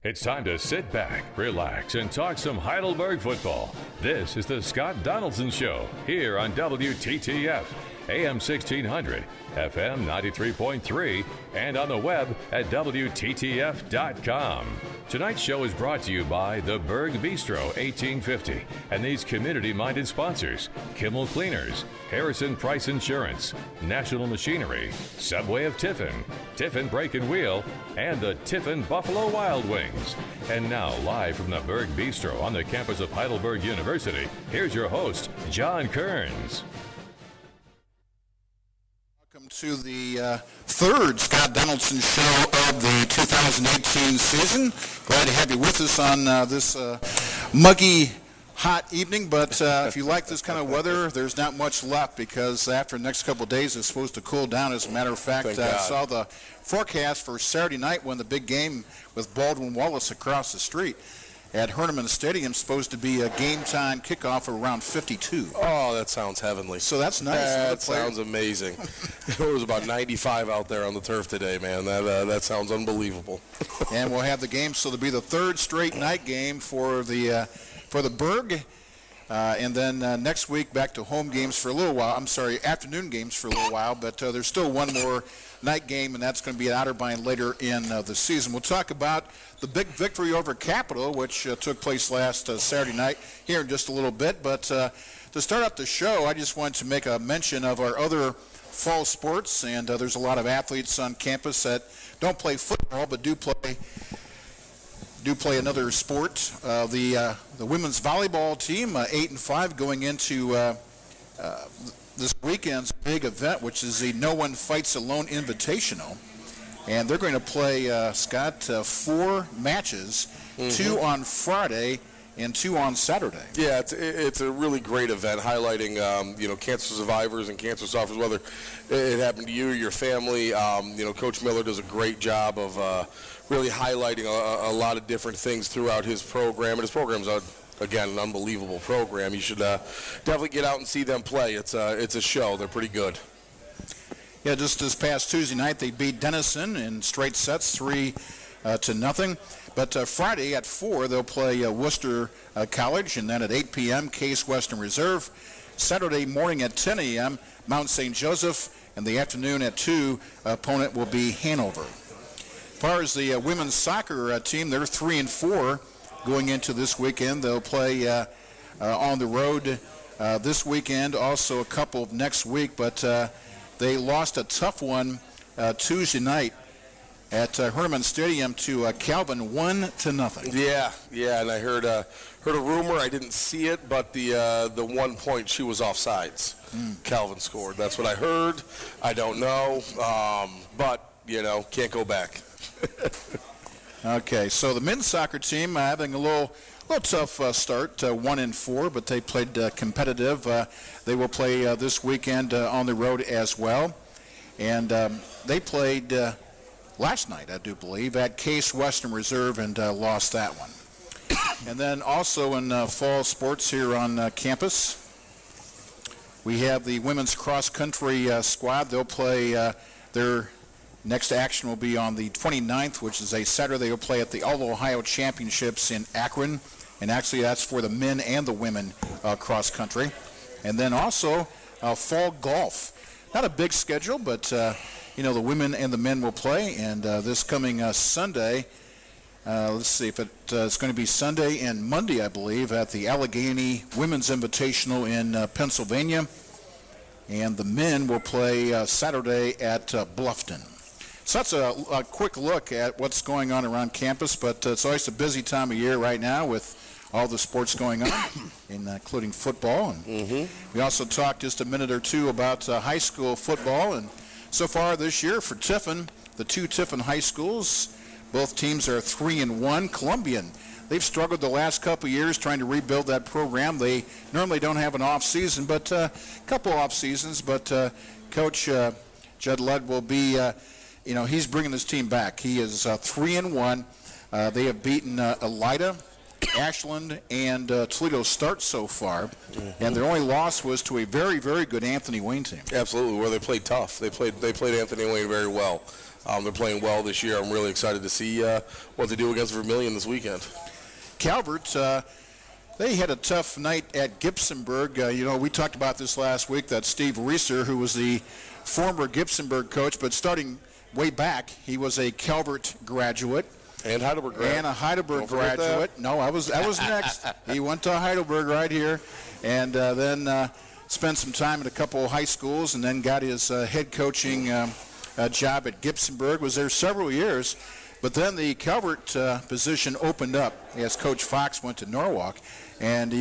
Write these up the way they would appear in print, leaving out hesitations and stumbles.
It's time to sit back, relax, and talk some Heidelberg football. This is the Scott Donaldson Show here on WTTF, AM 1600, FM 93.3, and on the web at WTTF.com. Tonight's show is brought to you by the Berg Bistro 1850 and these community-minded sponsors: Kimmel Cleaners, Harrison Price Insurance, National Machinery, Subway of Tiffin, Tiffin Brake and Wheel, and the Tiffin Buffalo Wild Wings. And now, live from the Berg Bistro on the campus of Heidelberg University, here's your host, John Kearns. Welcome to the third Scott Donaldson Show of the 2018 season. Glad to have you with us on this muggy, hot evening, but if you like this kind of weather, there's not much left because after the next couple of days it's supposed to cool down. As a matter of fact, I saw the forecast for Saturday night when the big game with Baldwin Wallace across the street at Heidelberg Stadium, supposed to be a game-time kickoff of around 52. Oh, that sounds heavenly. So that's nice. That sounds amazing. It was about 95 out there on the turf today, man. That sounds unbelievable. And we'll have the game, so there'll be the third straight night game for the Berg. And then next week, back to home games for a little while. I'm sorry, afternoon games for a little while, but there's still one more night game, and that's going to be at Otterbein later in the season. We'll talk about the big victory over Capital, which took place last Saturday night, here in just a little bit. But to start up the show, I just wanted to make a mention of our other fall sports, and there's a lot of athletes on campus that don't play football but do play another sport. The women's volleyball team, 8-5, going into this weekend's big event, which is the No One Fights Alone Invitational. And they're going to play, Scott, 4 matches, 2 on Friday and 2 on Saturday. Yeah, it's a really great event highlighting, cancer survivors and cancer sufferers, whether it happened to you or your family. Coach Miller does a great job of really highlighting a lot of different things throughout his program. And his program's, again, an unbelievable program. You should definitely get out and see them play. It's a show. They're pretty good. Yeah, just this past Tuesday night, they beat Denison in straight sets, 3-0. But Friday at 4, they'll play Worcester College, and then at 8 p.m., Case Western Reserve. Saturday morning at 10 a.m., Mount St. Joseph, and the afternoon at 2, opponent will be Hanover. As far as the women's soccer team, they're 3-4 going into this weekend. They'll play on the road this weekend, also a couple of next week, but they lost a tough one Tuesday night at Herman Stadium to Calvin, 1-0. Yeah, and I heard a rumor. I didn't see it, but the 1 point she was offsides. Calvin scored. That's what I heard. I don't know, but can't go back. Okay, so the men's soccer team having a little tough start, 1-4, but they played competitive. They will play this weekend on the road as well, and they played last night, I do believe, at Case Western Reserve and lost that one. And then also in fall sports here on campus, we have the women's cross-country squad. They'll play their next action will be on the 29th, which is a Saturday. They'll play at the All-Ohio Championships in Akron, and actually that's for the men and the women cross-country. And then also fall golf. Not a big schedule, but the women and the men will play, and this coming Sunday, let's see if it's going to be Sunday and Monday, I believe, at the Allegheny Women's Invitational in Pennsylvania, and the men will play Saturday at Bluffton. So that's a quick look at what's going on around campus, but it's always a busy time of year right now with all the sports going on, including football. And we also talked just a minute or two about high school football, and so far this year for Tiffin, the 2 Tiffin high schools, both teams are 3-1. Columbian, they've struggled the last couple of years trying to rebuild that program. They normally don't have an off season, but a couple off seasons. But Coach Judd Ludd will be, he's bringing this team back. He is 3-1. They have beaten Elida, Ashland, and Toledo Start so far, and their only loss was to a very, very good Anthony Wayne team. Absolutely, where they played tough. They played Anthony Wayne very well. They're playing well this year. I'm really excited to see what they do against Vermilion this weekend. Calvert, they had a tough night at Gibsonburg. We talked about this last week, that Steve Reeser, who was the former Gibsonburg coach, but starting way back, he was a Calvert graduate. And Heidelberg graduate. And a Heidelberg graduate. No, I was next. He went to Heidelberg right here, and then spent some time at a couple of high schools, and then got his head coaching job at Gibsonburg. Was there several years, but then the Calvert position opened up as Coach Fox went to Norwalk, and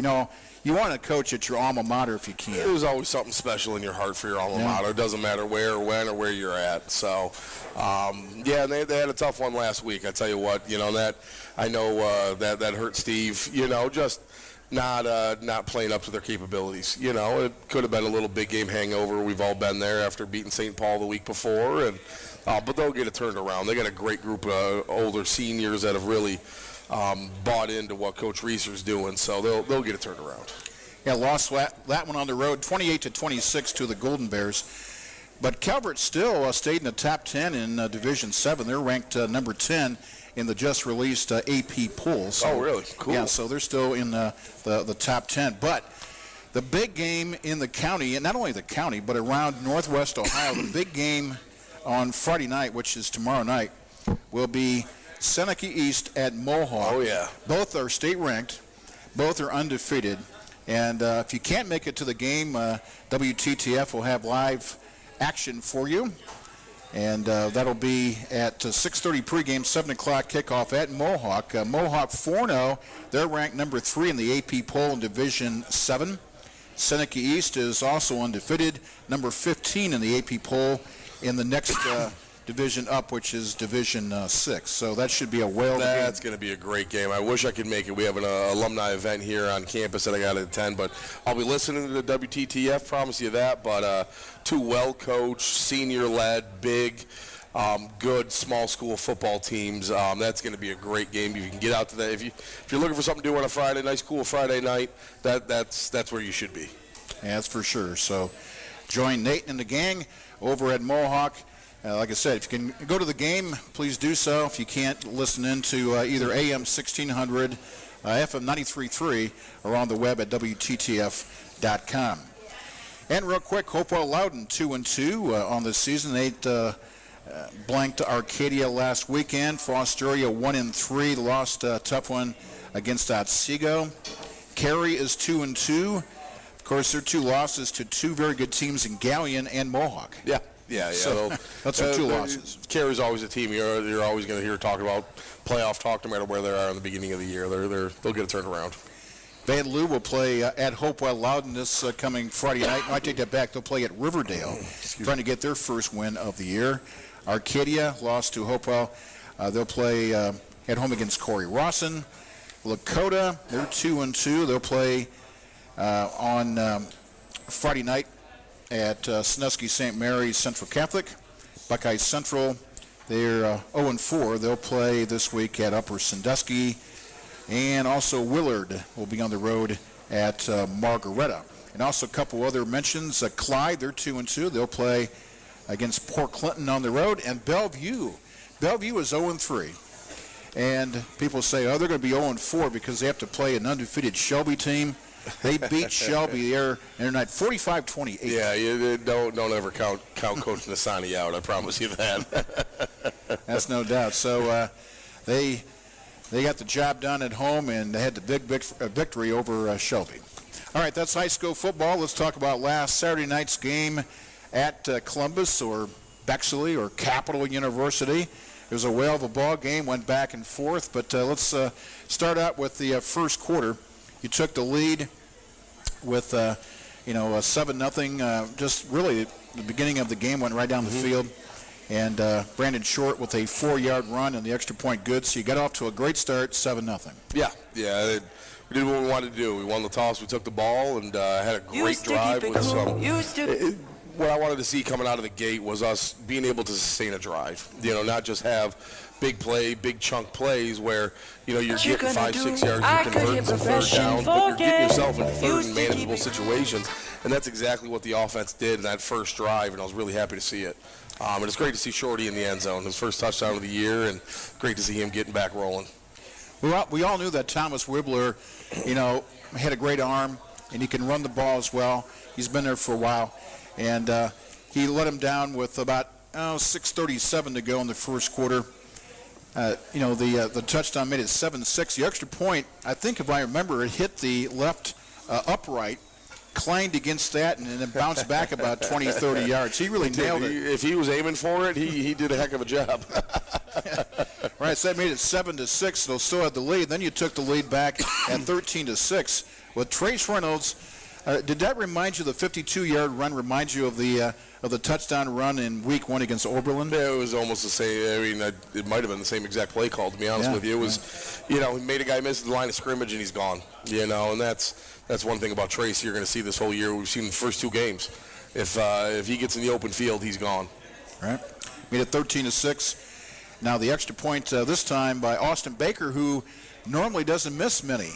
you want to coach at your alma mater if you can. There's always something special in your heart for your alma mater. It doesn't matter where, when, or where you're at. So, and they had a tough one last week. I tell you what, that I know that hurt Steve. Just not playing up to their capabilities. It could have been a little big game hangover. We've all been there after beating St. Paul the week before, and but they'll get it turned around. They got a great group of older seniors that have really bought into what Coach Reeser's doing, so they'll get it turned around. Yeah, lost that one on the road, 28-26 to the Golden Bears. But Calvert still stayed in the top 10 in Division 7. They're ranked number 10 in the just-released AP poll. So, oh, really? Cool. Yeah, so they're still in the top 10. But the big game in the county, and not only the county, but around Northwest Ohio, the big game on Friday night, which is tomorrow night, will be Seneca East at Mohawk. Oh, yeah. Both are state-ranked. Both are undefeated. And if you can't make it to the game, WTTF will have live action for you. And that'll be at 6:30 pregame, 7 o'clock kickoff at Mohawk. Mohawk 4-0. They're ranked number 3 in the AP poll in Division 7. Seneca East is also undefeated, number 15 in the AP poll in the next division up, which is Division 6. So that should be a whale. That's going to be a great game. I wish I could make it. We have an alumni event here on campus that I got to attend, but I'll be listening to the WTTF, promise you that. But two well-coached, senior-led, big, good small school football teams. That's going to be a great game. If you can get out to that, if you're looking for something to do on a Friday, nice cool Friday night, that's where you should be. Yeah, that's for sure. So join Nate and the gang over at Mohawk. Like I said, if you can go to the game, please do so. If you can't, listen in to either AM 1600, FM 93.3, or on the web at WTTF.com. And real quick, Hopewell Loudon 2-2 on the season. They blanked Arcadia last weekend. Fosteria 1-3, lost a tough one against Otsego. Cary is 2-2. Of course, their two losses to two very good teams in Galleon and Mohawk. Yeah. So that's their two losses. Cary's always a team you're always going to hear talk about playoff talk, no matter where they are in the beginning of the year. They'll get it turned around. Vanloo will play at Hopewell Loudon this coming Friday night. I take that back. They'll play at Riverdale, trying to get their first win of the year. Arcadia lost to Hopewell. They'll play at home against Corey Rawson. Lakota, they're 2-2. They'll play on Friday night at Sandusky St. Mary's Central Catholic. Buckeye Central, they're 0-4. They'll play this week at Upper Sandusky. And also Willard will be on the road at Margaretta. And also a couple other mentions. Clyde, they're 2-2. They'll play against Port Clinton on the road. And Bellevue is 0-3. And people say, they're going to be 0-4 because they have to play an undefeated Shelby team. They beat Shelby there night 45-28. Yeah, you don't ever count Coach Nasani out. I promise you that. That's no doubt. So they got the job done at home, and they had the big victory over Shelby. All right, that's high school football. Let's talk about last Saturday night's game at Columbus or Bexley or Capital University. It was a whale of a ball game, went back and forth. But let's start out with the first quarter. You took the lead with, a 7-0. Just really the beginning of the game went right down the field. And Brandon Short with a 4-yard run and the extra point good. So you got off to a great start, 7-0. Yeah. We did what we wanted to do. We won the toss. We took the ball and had a great drive with some. what I wanted to see coming out of the gate was us being able to sustain a drive. Not just have big play, big chunk plays where, you're getting 5-6 yards, you're converting some third down, but you're getting yourself into third and manageable situations. And that's exactly what the offense did in that first drive, and I was really happy to see it. And it's great to see Shorty in the end zone, his first touchdown of the year, and great to see him getting back rolling. We all knew that Thomas Wibbler, had a great arm, and he can run the ball as well. He's been there for a while. And he let him down with about 6:37 to go in the first quarter. The touchdown made it 7-6. The extra point, I think if I remember, it hit the left upright, clanged against that, and then bounced back about 20, 30 yards. He really nailed it. If he was aiming for it, he did a heck of a job. Right, so that made it 7-6. So still had the lead. Then you took the lead back at 13-6 with Trace Reynolds. Did that remind you, the 52-yard run remind you of the touchdown run in Week 1 against Oberlin? Yeah, it was almost the same. I mean, it might have been the same exact play call, to be honest with you. It was, he made a guy miss the line of scrimmage and he's gone. And that's one thing about Trace you're going to see this whole year. We've seen the first 2 games. If he gets in the open field, he's gone. Right. Made it 13-6. Now the extra point this time by Austin Baker, who normally doesn't miss many.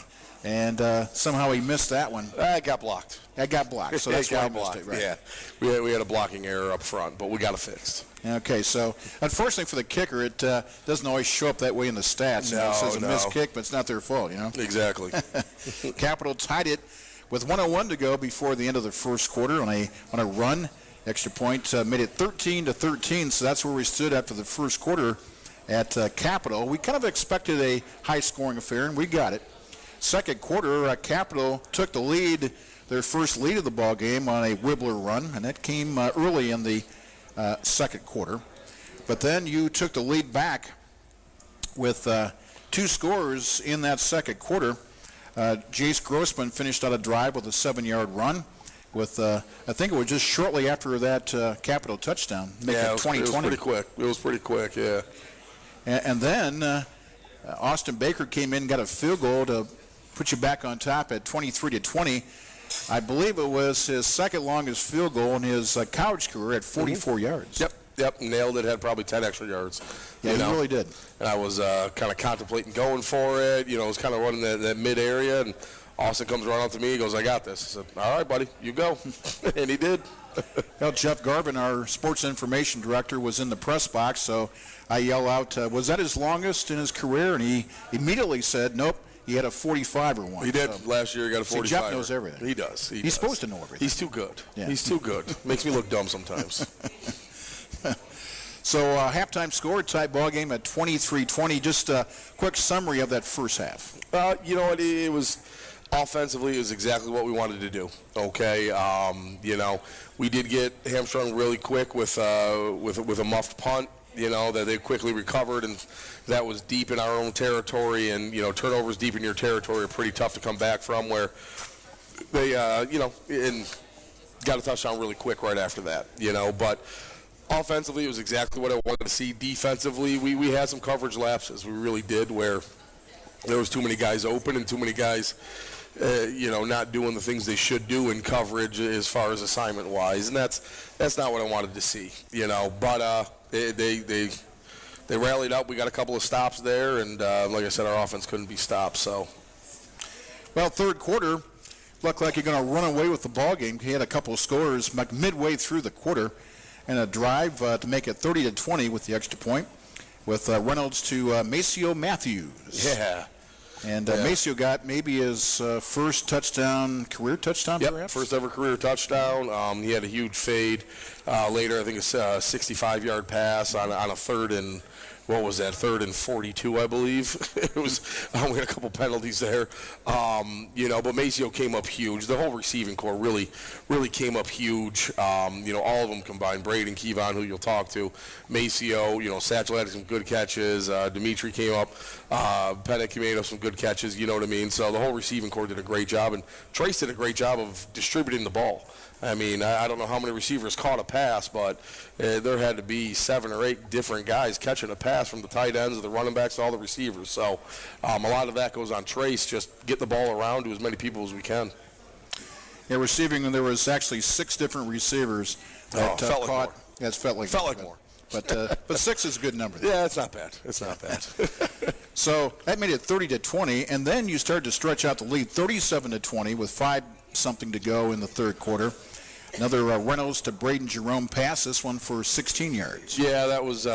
And somehow he missed that one. It got blocked. That got blocked, so that's why he missed it, right? Yeah, we had a blocking error up front, but we got it fixed. Okay, so unfortunately for the kicker, it doesn't always show up that way in the stats. It says a missed kick, but it's not their fault, Exactly. Capital tied it with 1:01 to go before the end of the first quarter on a run. Extra point made it 13-13, so that's where we stood after the first quarter at Capital. We kind of expected a high-scoring affair, and we got it. Second quarter, Capital took the lead, their first lead of the ball game on a Wibbler run, and that came early in the second quarter. But then you took the lead back with 2 scores in that second quarter. Jace Grossman finished out a drive with a 7-yard run with, I think it was just shortly after that Capital touchdown. Yeah, it was pretty quick. It was pretty quick, yeah. And then Austin Baker came in, got a field goal to put you back on top at 23-20. I believe it was his second longest field goal in his college career at 44 yards. Yep, nailed it. Had probably 10 extra yards. Yeah, he really did. And I was kind of contemplating going for it. I was kind of running that mid area, and Austin comes running up to me. He goes, "I got this." I said, "All right, buddy, you go." And he did. Well, Jeff Garvin, our sports information director, was in the press box, so I yell out, was that his longest in his career? And he immediately said, nope, he had a 45-er one. He did. So, last year he got a 45. Jeff knows everything. He does. He's supposed to know everything. He's too good. Yeah. He's too good. Makes me look dumb sometimes. So halftime score, tight ball game at 23-20. Just a quick summary of that first half. You know what? It was offensively, it was exactly what we wanted to do. Okay, we did get hamstrung really quick with a muffed punt. That they quickly recovered, and that was deep in our own territory. And turnovers deep in your territory are pretty tough to come back from. Where they, and got a touchdown really quick right after that. But offensively, it was exactly what I wanted to see. Defensively, we had some coverage lapses. We really did, where there was too many guys open and too many guys, not doing the things they should do in coverage as far as assignment-wise, and that's not what I wanted to see. But they rallied up. We got a couple of stops there, and like I said, our offense couldn't be stopped. So, well, third quarter looked like you're going to run away with the ball game. He had a couple of scores midway through the quarter, and a drive to make it 30-20 with the extra point, with Reynolds to Maceo Matthews. Yeah. And Maceo got maybe his first career touchdown, perhaps? First ever career touchdown. He had a huge fade later. I think it's a 65-yard pass on a third and, third and 42, I believe. It was, we had a couple penalties there. But Maceo came up huge. The whole receiving corps really came up huge. All of them combined. Braden, Keivon, who you'll talk to. Maceo, Satchel had some good catches. Dimitri came up. Pennick made up some good catches, you know what I mean? So the whole receiving corps did a great job, and Trace did a great job of distributing the ball. I mean, I don't know how many receivers caught a pass, but there had to be 7 or 8 different guys catching a pass from the tight ends, the running backs, to all the receivers. So a lot of that goes on Trace, just get the ball around to as many people as we can. Yeah, receiving, there was actually 6 different receivers That, felt like caught. more. Yeah, it felt like more. But 6 is a good number. Yeah, it's not bad. It's not bad. So that made it 30-20, and then you started to stretch out the lead 37-20 with 5-something to go in the third quarter. Another Reynolds to Braden Jerome pass, this one for 16 yards. Yeah, that was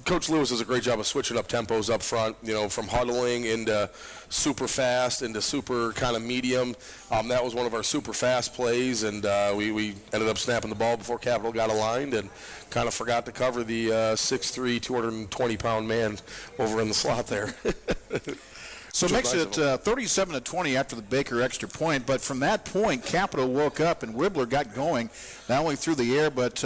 Coach Lewis does a great job of switching up tempos up front, from huddling into super fast into super kind of medium. That was one of our super fast plays, and we ended up snapping the ball before Capital got aligned and kind of forgot to cover the 6'3", 220-pound man over in the slot there. So it makes it 37-20 after the Baker extra point. But from that point, Capital woke up and Wibbler got going, not only through the air but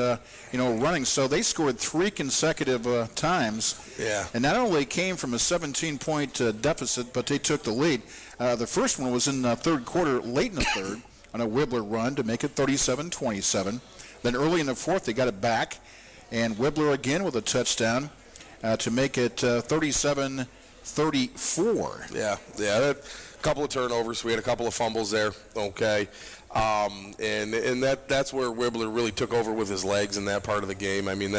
running. So they scored 3 consecutive times. Yeah. And not only came from a 17-point deficit, but they took the lead. The first one was in the third quarter, late in the third, on a Wibbler run to make it 37-27. Then early in the fourth, they got it back, and Wibbler again with a touchdown to make it 37-34. Yeah, a couple of turnovers. We had a couple of fumbles there. Okay, and that's where Wibbler really took over with his legs in that part of the game. I mean,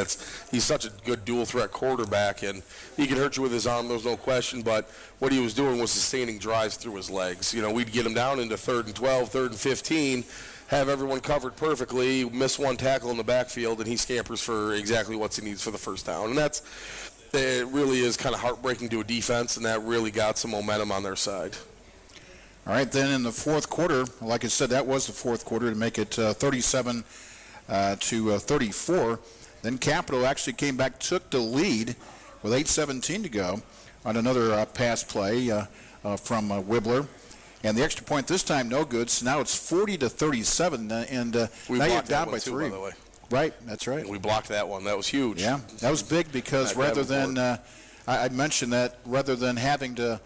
he's such a good dual threat quarterback, and he can hurt you with his arm. There's no question. But what he was doing was sustaining drives through his legs. We'd get him down into 3rd and 12, 3rd and 15. Have everyone covered perfectly, miss one tackle in the backfield, and he scampers for exactly what he needs for the first down. And it really is kind of heartbreaking to a defense, and that really got some momentum on their side. All right, then in the fourth quarter, like I said, that was the fourth quarter to make it 37-34. Then Capital actually came back, took the lead with 8:17 to go on another pass play from Wibbler. And the extra point this time, no good. So now it's 40-37, and now you're down by 3. By the way. Right, that's right. We blocked that one. That was huge. Yeah, that was big because rather than, I mentioned that rather than having to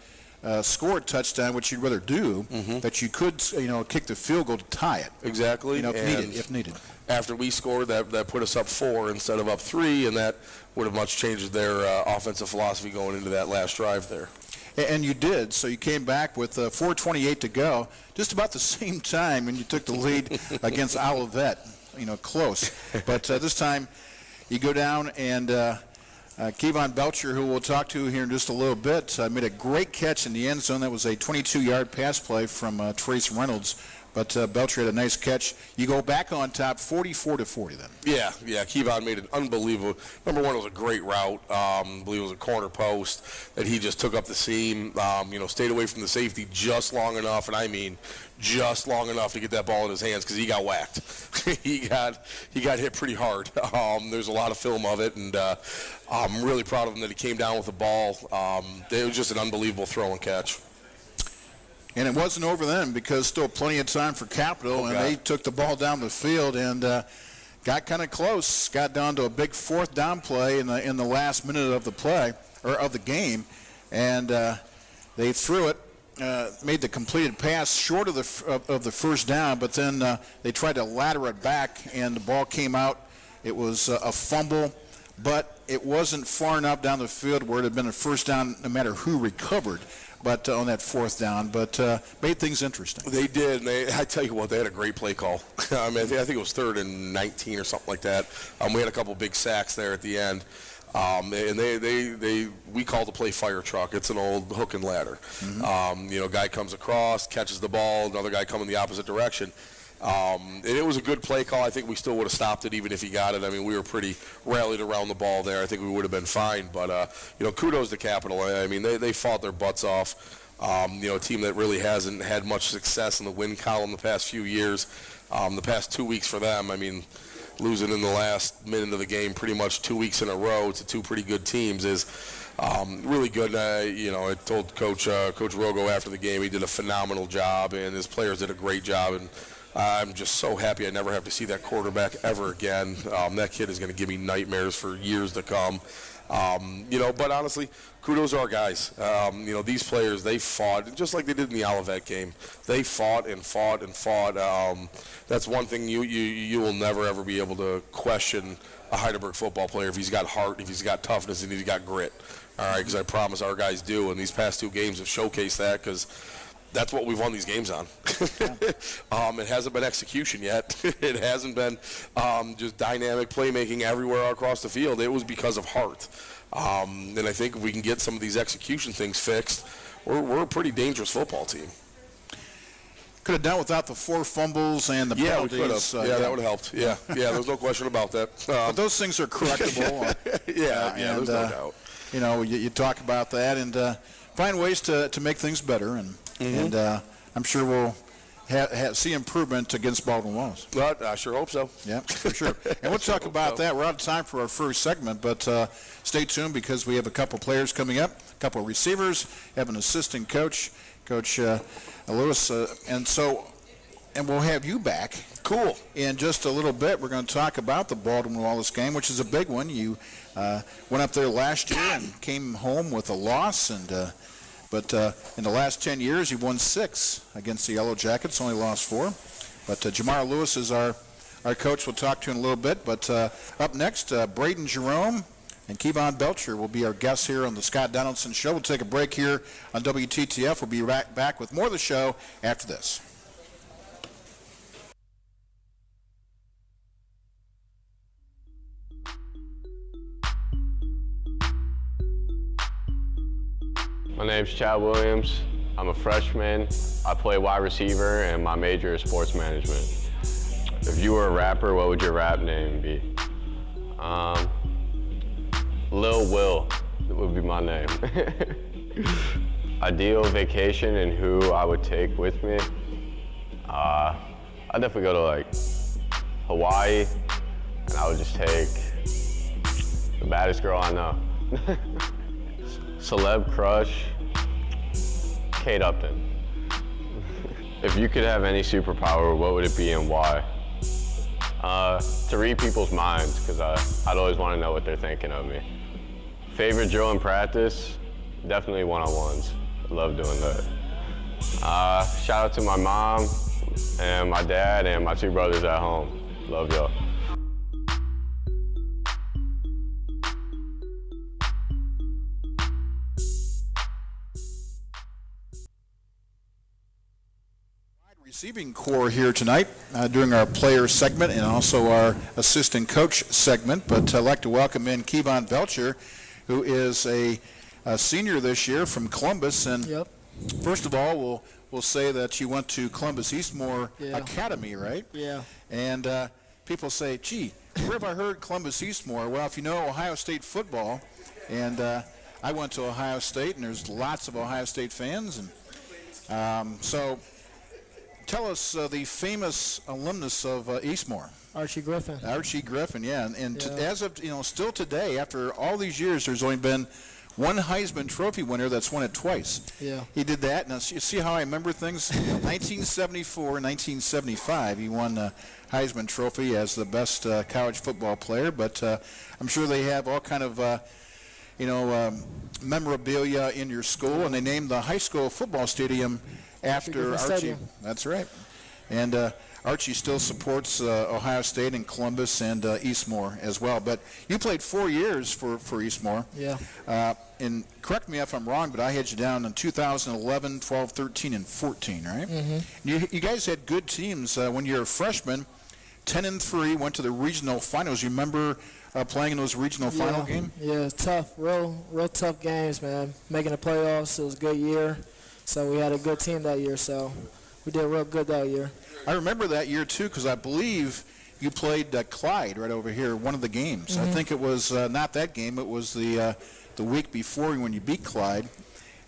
score a touchdown, which you'd rather do, that you could, kick the field goal to tie it. Exactly. If needed. After we scored, that put us up 4 instead of up 3, and that would have much changed their offensive philosophy going into that last drive there. And you did. So you came back with 4:28 to go, just about the same time when you took the lead against Olivet. Close. But this time you go down and Keivon Belcher, who we'll talk to here in just a little bit, made a great catch in the end zone. That was a 22-yard pass play from Trace Reynolds. But Belcher had a nice catch. You go back on top, 44-40 then. Yeah. Keivon made an unbelievable. Number one, it was a great route. I believe it was a corner post that he just took up the seam. Stayed away from the safety just long enough, and I mean just long enough to get that ball in his hands because he got whacked. he got hit pretty hard. There's a lot of film of it, and I'm really proud of him that he came down with the ball. It was just an unbelievable throw and catch. And it wasn't over then because still plenty of time for Capital, and they took the ball down the field and got kind of close. Got down to a big 4th down play in the last minute of the play or of the game, and they threw it, made the completed pass short of the first down, but then they tried to ladder it back, and the ball came out. It was a fumble, but it wasn't far enough down the field where it had been a first down no matter who recovered. But on that 4th down, but made things interesting. They did, and I tell you what, they had a great play call. I think it was 3rd and 19 or something like that. We had a couple big sacks there at the end, and we call the play fire truck. It's an old hook and ladder. Guy comes across, catches the ball, another guy coming the opposite direction. And it was a good play call. I think we still would have stopped it even if he got it. I mean, we were pretty rallied around the ball there. I think we would have been fine. But, kudos to Capital. I mean, they fought their butts off. A team that really hasn't had much success in the win column the past few years. The past 2 weeks for them, I mean, losing in the last minute of the game pretty much 2 weeks in a row to 2 pretty good teams is really good. I told Coach Rogo after the game he did a phenomenal job, and his players did a great job. And I'm just so happy I never have to see that quarterback ever again. That kid is going to give me nightmares for years to come. But honestly, kudos to our guys. These players, they fought, just like they did in the Olivet game. They fought and fought and fought. That's one thing you will never, ever be able to question a Heidelberg football player if he's got heart, if he's got toughness, and he's got grit. All right, because I promise our guys do, and these past 2 games have showcased that because that's what we've won these games on. It hasn't been execution yet. It hasn't been just dynamic playmaking everywhere across the field. It was because of heart. And I think if we can get some of these execution things fixed, we're a pretty dangerous football team. Could have done without the 4 fumbles and the penalties. We could have. That would have helped. Yeah, there's no question about that. But those things are correctable. There's no doubt. You know, you talk about that and find ways to make things better, and I'm sure we'll see improvement against Baldwin Wallace. Well, I sure hope so. Yeah, for sure. And we'll talk about that. We're out of time for our first segment, but stay tuned because we have a couple players coming up, a couple of receivers, have an assistant coach, Coach Lewis, and we'll have you back. Cool. In just a little bit, we're going to talk about the Baldwin Wallace game, which is a big one. You went up there last year and came home with a loss, but in the last 10 years, you've won 6 against the Yellow Jackets, only lost 4. But Jemar Lewis is our coach. We'll talk to in a little bit. But up next, Braden Jerome and Keivon Belcher will be our guests here on the Scott Donaldson Show. We'll take a break here on WTTF. We'll be back with more of the show after this. My name's Chad Williams. I'm a freshman. I play wide receiver, and my major is sports management. If you were a rapper, what would your rap name be? Lil Will would be my name. Ideal vacation and who I would take with me? I'd definitely go to like Hawaii, and I would just take the baddest girl I know. Celeb crush, Tate. If you could have any superpower, what would it be and why? To read people's minds, because I'd always want to know what they're thinking of me. Favorite drill in practice? Definitely one-on-ones. Love doing that. Shout out to my mom and my dad and my 2 brothers at home. Love y'all. Receiving core here tonight during our player segment and also our assistant coach segment. But I'd like to welcome in Keivon Belcher, who is a senior this year from Columbus. And first of all, we'll say that you went to Columbus Eastmore Academy, right? Yeah. And people say, gee, where have I heard Columbus Eastmore? Well, if you know Ohio State football, and I went to Ohio State, and there's lots of Ohio State fans. And so tell us the famous alumnus of Eastmore. Archie Griffin. Archie Griffin, yeah. And as of, still today, after all these years, there's only been one Heisman Trophy winner that's won it twice. Yeah. He did that. Now, you see how I remember things? 1974 and 1975, he won the Heisman Trophy as the best college football player. But I'm sure they have all kind of, memorabilia in your school, and they named the high school football stadium after Archie. Stadium. That's right. And Archie still supports Ohio State and Columbus and Eastmore as well. But you played 4 years for Eastmore. Yeah. And correct me if I'm wrong, but I had you down in 2011, 12, 13, and 14, right? Mm-hmm. You guys had good teams when you were a freshman. 10-3, went to the regional finals. You remember playing in those regional final games? Yeah, tough, real tough games, man. Making the playoffs, it was a good year. So we had a good team that year, so we did real good that year. I remember that year, too, because I believe you played Clyde right over here, one of the games. Mm-hmm. I think it was not that game. It was the week before when you beat Clyde,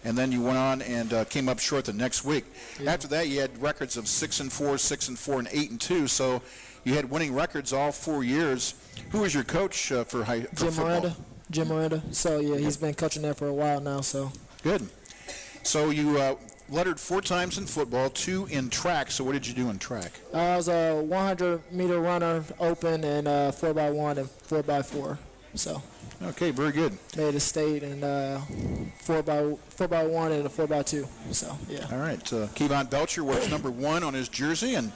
and then you went on and came up short the next week. Yeah. After that, you had records of 6-4, 6-4, and 8-2, so you had winning records all 4 years. Who was your coach for football? Jim Miranda. So, yeah, he's been coaching there for a while now. So good. So you lettered 4 times in football, 2 in track. So what did you do in track? I was a 100-meter runner, open, and 4x1 and 4x4. So. Okay, very good. Made a state and 4x1 and a 4x2. So yeah. All right. Keivon Belcher wears number 1 on his jersey, and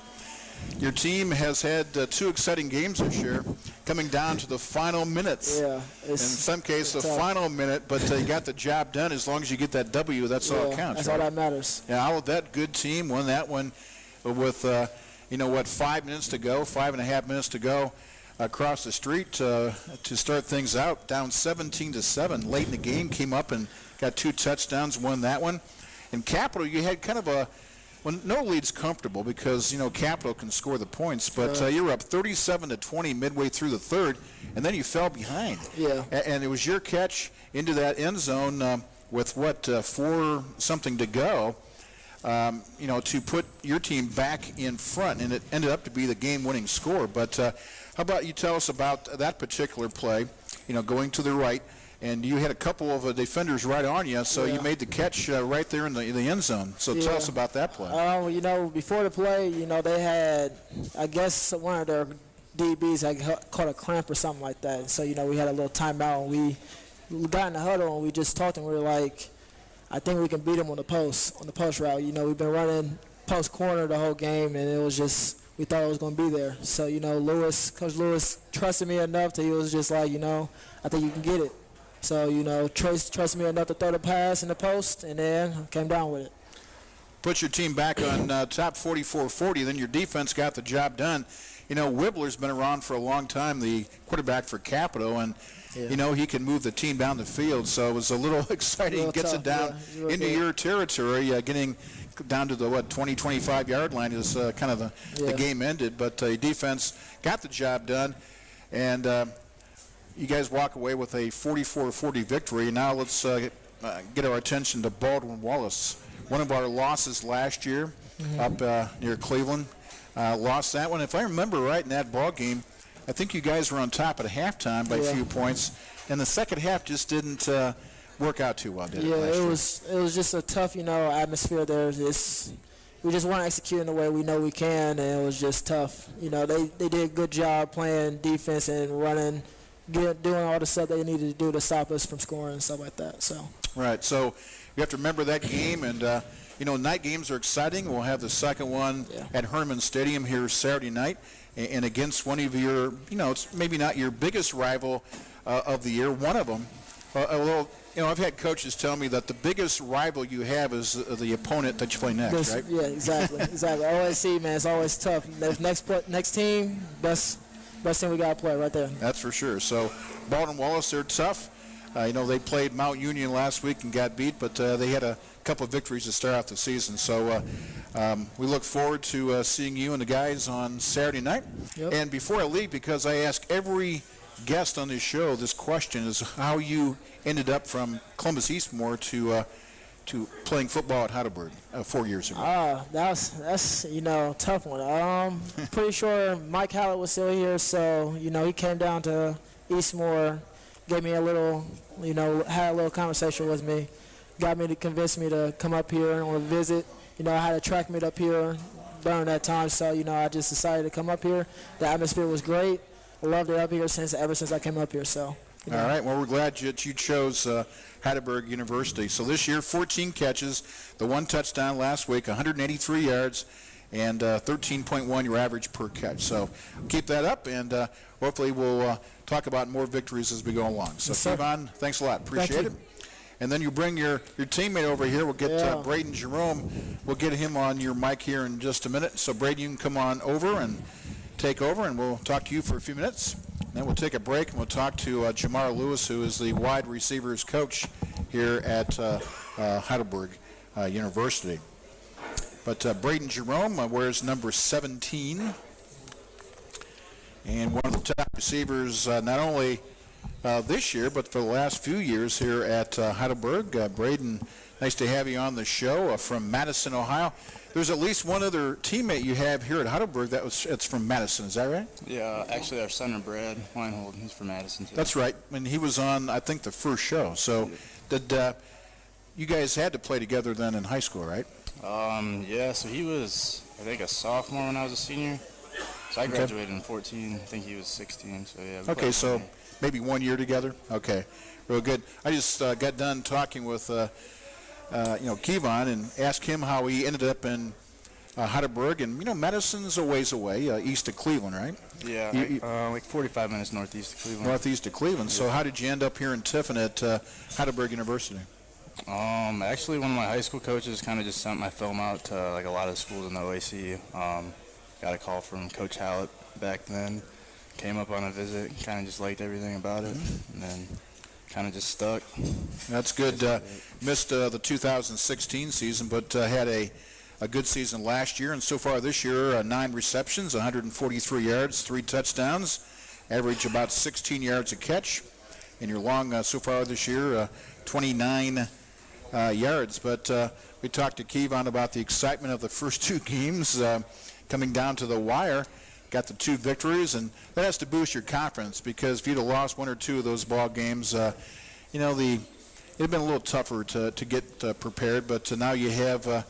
Your team has had 2 exciting games this year, coming down to the final minutes. Yeah. In some cases, the final minute, but you got the job done. As long as you get that W, that's all that counts. That's right? all that matters. Yeah, all of that good team won that one with, 5 minutes to go, 5.5 minutes to go across the street to start things out, down 17-7 late in the game, came up and got 2 touchdowns, won that one. In Capital, you had kind of no lead's comfortable because, Capital can score the points, but you were up 37-20 midway through the third, and then you fell behind. Yeah. And it was your catch into that end zone with 4-something to go, to put your team back in front, and it ended up to be the game-winning score. But how about you tell us about that particular play, going to the right, and you had a couple of defenders right on you, so you made the catch right there in the end zone. So tell us about that play. Before the play, they had, I guess, one of their DBs had caught a cramp or something like that. So, we had a little timeout, and we got in the huddle, and we just talked, and we were like, I think we can beat them on the post route. We've been running post corner the whole game, and it was just, we thought it was going to be there. So, Coach Lewis trusted me enough that he was just like, I think you can get it. So, Trace trusted me enough to throw the pass in the post, and then came down with it. Put your team back on top 44-40, then your defense got the job done. Wibbler's been around for a long time, the quarterback for Capital, and he can move the team down the field. So it was a little exciting. Gets tough, it down into your territory, getting down to the 20-25 yard line is kind of the game ended. But defense got the job done, and you guys walk away with a 44-40 victory. Now let's get our attention to Baldwin Wallace, one of our losses last year up near Cleveland. Lost that one. If I remember right, in that ball game, I think you guys were on top at halftime by a few points, and the second half just didn't work out too well, did it? Yeah, it was just a tough, atmosphere there. We just weren't executing the way we know we can, and it was just tough. They did a good job playing defense and running, doing all the stuff they needed to do to stop us from scoring and stuff like that. So. Right. So you have to remember that game, and night games are exciting. We'll have the second one at Herman Stadium here Saturday night, and against one of your, it's maybe not your biggest rival of the year, one of them. I've had coaches tell me that the biggest rival you have is the opponent that you play next, right? Yeah, exactly. OSC, man, it's always tough. Next team, best thing we got to play right there. That's for sure. So Baldwin Wallace, they're tough. They played Mount Union last week and got beat, but they had a couple of victories to start out the season. So we look forward to seeing you and the guys on Saturday night. Yep. And before I leave, because I ask every guest on this show this question, is how you ended up from Columbus Eastmore to playing football at Heidelberg 4 years ago. That's a tough one. Pretty sure Mike Hallett was still here, so he came down to Eastmore, gave me a little, had a little conversation with me, got me to convince me to come up here on a visit. I had a track meet up here during that time, so I just decided to come up here. The atmosphere was great. I loved it up here ever since I came up here. So. All right. Well, we're glad that you chose Heidelberg University. So this year, 14 catches, the 1 touchdown last week, 183 yards, and 13.1 your average per catch. So keep that up, and hopefully we'll talk about more victories as we go along. So, Keivon, thanks a lot. Appreciate it. And then you bring your teammate over here. We'll get Braden Jerome. We'll get him on your mic here in just a minute. So, Braden, you can come on over and take over, and we'll talk to you for a few minutes. Then we'll take a break, and we'll talk to Jemar Lewis, who is the wide receivers coach here at Heidelberg University. But Braden Jerome wears number 17, and one of the top receivers not only this year, but for the last few years here at Heidelberg. Braden, nice to have you on the show from Madison, Ohio. There's at least one other teammate you have here at Heidelberg it's from Madison. Is that right? Yeah, actually our center, Brad Weinhold, he's from Madison too. That's right. And he was on, I think, the first show. So did you guys had to play together then in high school, right? Yeah, so he was, I think, a sophomore when I was a senior. So I graduated in 14. I think he was 16. So yeah. Okay, so maybe 1 year together. Okay, real good. I just got done talking with Keivon and asked him how he ended up in Heidelberg, and Madison's a ways away, east of Cleveland, right? Yeah, like 45 minutes northeast of Cleveland. Northeast of Cleveland. Yeah. So how did you end up here in Tiffin at Heidelberg University? Actually, one of my high school coaches kind of just sent my film out to like a lot of schools in the OAC. Got a call from Coach Hallett back then. Came up on a visit, kind of just liked everything about it, and then kind of just stuck. That's good. Missed the 2016 season, but had a good season last year, and so far this year, 9 receptions, 143 yards, 3 touchdowns, average about 16 yards a catch. And your long so far this year, 29 yards. But we talked to Keivon about the excitement of the first 2 games coming down to the wire. Got the 2 victories, and that has to boost your confidence, because if you'd have lost 1 or 2 of those ball games, it'd have been a little tougher to get prepared. But now you have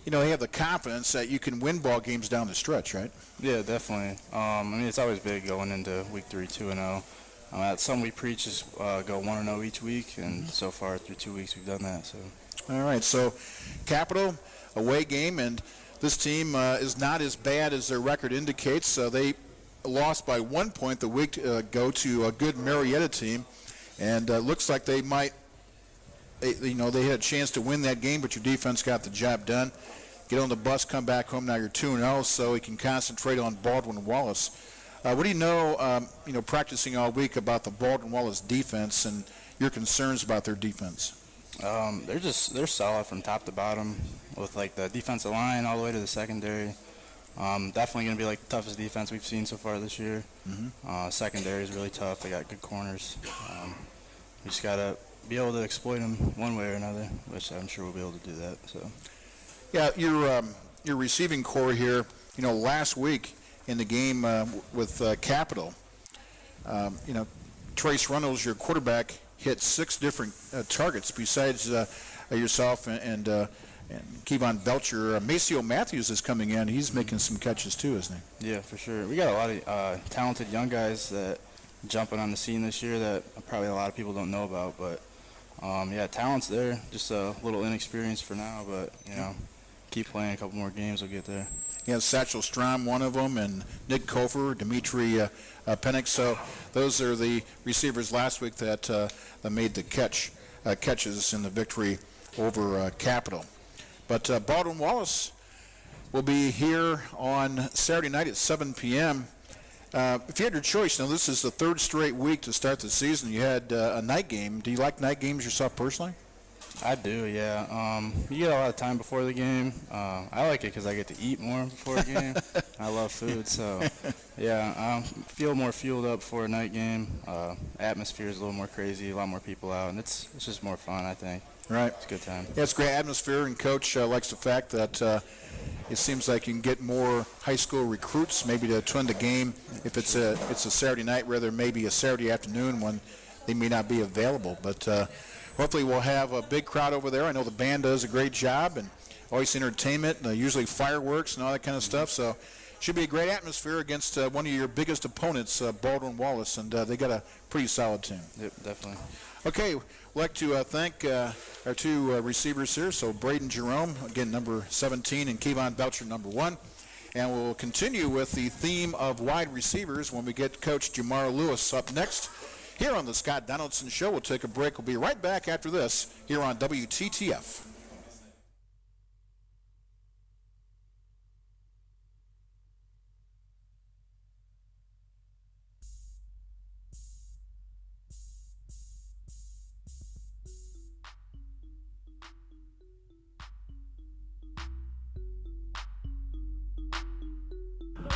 you have the confidence that you can win ball games down the stretch, right? Yeah, definitely. It's always big going into week 3, 2-0. That's something we preach is go 1-0 each week, and so far through 2 weeks we've done that. So. All right, so Capital, away game, and this team is not as bad as their record indicates. They lost by 1 point the week ago to a good Marietta team, and looks like they might. They had a chance to win that game, but your defense got the job done. Get on the bus, come back home. Now you're 2-0, so you can concentrate on Baldwin Wallace. What do you know, practicing all week about the Baldwin Wallace defense and your concerns about their defense? They're solid from top to bottom, with like the defensive line all the way to the secondary. Definitely going to be like the toughest defense we've seen so far this year. Secondary is really tough. They got good corners. We just got to be able to exploit them one way or another, which I'm sure we'll be able to do that. So, yeah, your receiving core here. Last week in the game with Capital, Trace Reynolds, your quarterback, hit 6 different targets besides yourself and Keivon Belcher. Maceo Matthews is coming in. He's making some catches too, isn't he? Yeah, for sure. We got a lot of talented young guys that jumping on the scene this year that probably a lot of people don't know about, but talent's there. Just a little inexperienced for now, but keep playing a couple more games, we'll get there. Yeah, Satchel Strom, one of them, and Nick Kofer, Dimitri Pennick. So those are the receivers last week that made the catches in the victory over Capital. But Baldwin Wallace will be here on Saturday night at 7 p.m. If you had your choice, now this is the 3rd straight week to start the season. You had a night game. Do you like night games yourself personally? I do, yeah. You get a lot of time before the game. I like it because I get to eat more before a game. I love food, so yeah, I feel more fueled up for a night game. Atmosphere is a little more crazy, a lot more people out, and it's just more fun, I think. Right. It's a good time. Yeah, it's great atmosphere, and Coach likes the fact that it seems like you can get more high school recruits maybe to attend the game if it's a Saturday night rather than maybe a Saturday afternoon when they may not be available. But hopefully we'll have a big crowd over there. I know the band does a great job, and always entertainment, and usually fireworks and all that kind of stuff. So should be a great atmosphere against one of your biggest opponents, Baldwin Wallace, and they got a pretty solid team. Yep, definitely. Okay, we'd like to thank our 2 receivers here. So Braden Jerome, again, number 17, and Keivon Belcher, number 1. And we'll continue with the theme of wide receivers when we get Coach Jemar Lewis up next here on the Scott Donaldson Show. We'll take a break. We'll be right back after this here on WTTF.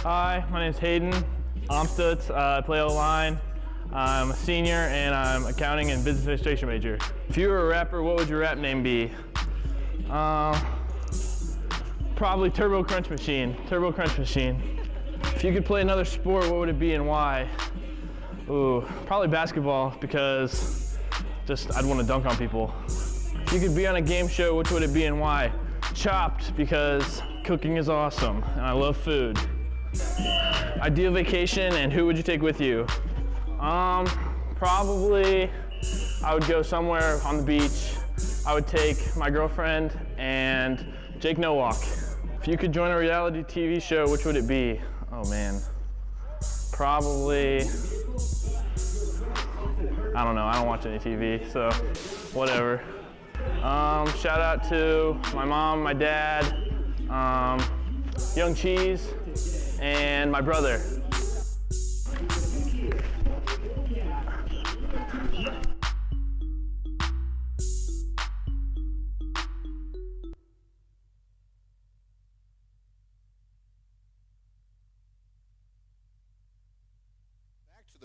Hi, my name is Hayden Amstutz. I play O-line. I'm a senior and I'm accounting and business administration major. If you were a rapper, what would your rap name be? Probably Turbo Crunch Machine. Turbo Crunch Machine. If you could play another sport, what would it be and why? Ooh, probably basketball because I'd want to dunk on people. If you could be on a game show, which would it be and why? Chopped because cooking is awesome and I love food. Ideal vacation and who would you take with you? Probably I would go somewhere on the beach. I would take my girlfriend and Jake Nowak. If If you could join a reality TV show, which would it be? Oh man, probably, I don't know, I don't watch any TV, so whatever. Shout out to my mom, my dad, Young Cheese, and my brother.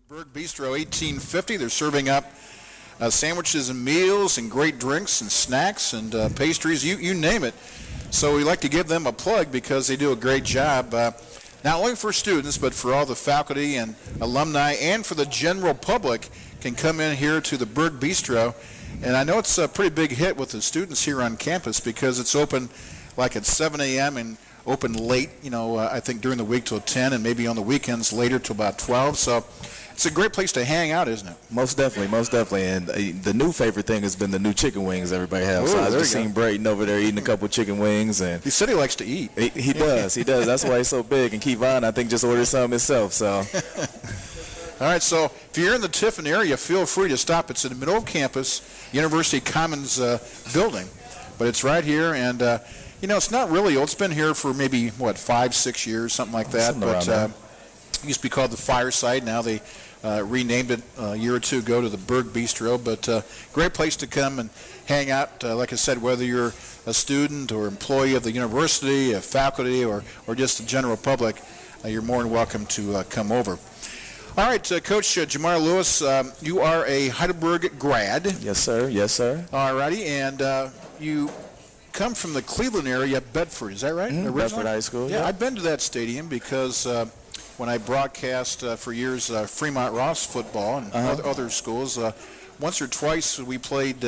Berg Bistro 1850. They're serving up sandwiches and meals and great drinks and snacks and pastries, you name it. So we like to give them a plug because they do a great job, not only for students, but for all the faculty and alumni and for the general public can come in here to the Berg Bistro. And I know it's a pretty big hit with the students here on campus because it's open like at 7 a.m. and open late, I think during the week till 10 and maybe on the weekends later till about 12. So it's a great place to hang out, isn't it? Most definitely. And the new favorite thing has been the new chicken wings everybody has. Ooh, So I there just you go. seen Braden over there eating a couple chicken wings. And He said he likes to eat. he does. That's why he's so big. And Keivon, I think, just ordered some himself. So All right, so if you're in the Tiffin area, feel free to stop. It's in the middle of campus, University Commons building. But it's right here, and, it's not really old. It's been here for maybe, 5-6 years, something like that. Something around there. It used to be called the Fireside. Now they renamed it a year or two ago to the Berg Bistro. But great place to come and hang out. Like I said, whether you're a student or employee of the university, a faculty, or just the general public, you're more than welcome to come over. All right, Coach Jemar Lewis, you are a Heidelberg grad. yes, sir. All righty, and you come from the Cleveland area, Bedford, is that right? Mhm, Originally? Bedford High School, Yeah, yeah. I've been to that stadium because when I broadcast for years Fremont Ross football and other schools, once or twice we played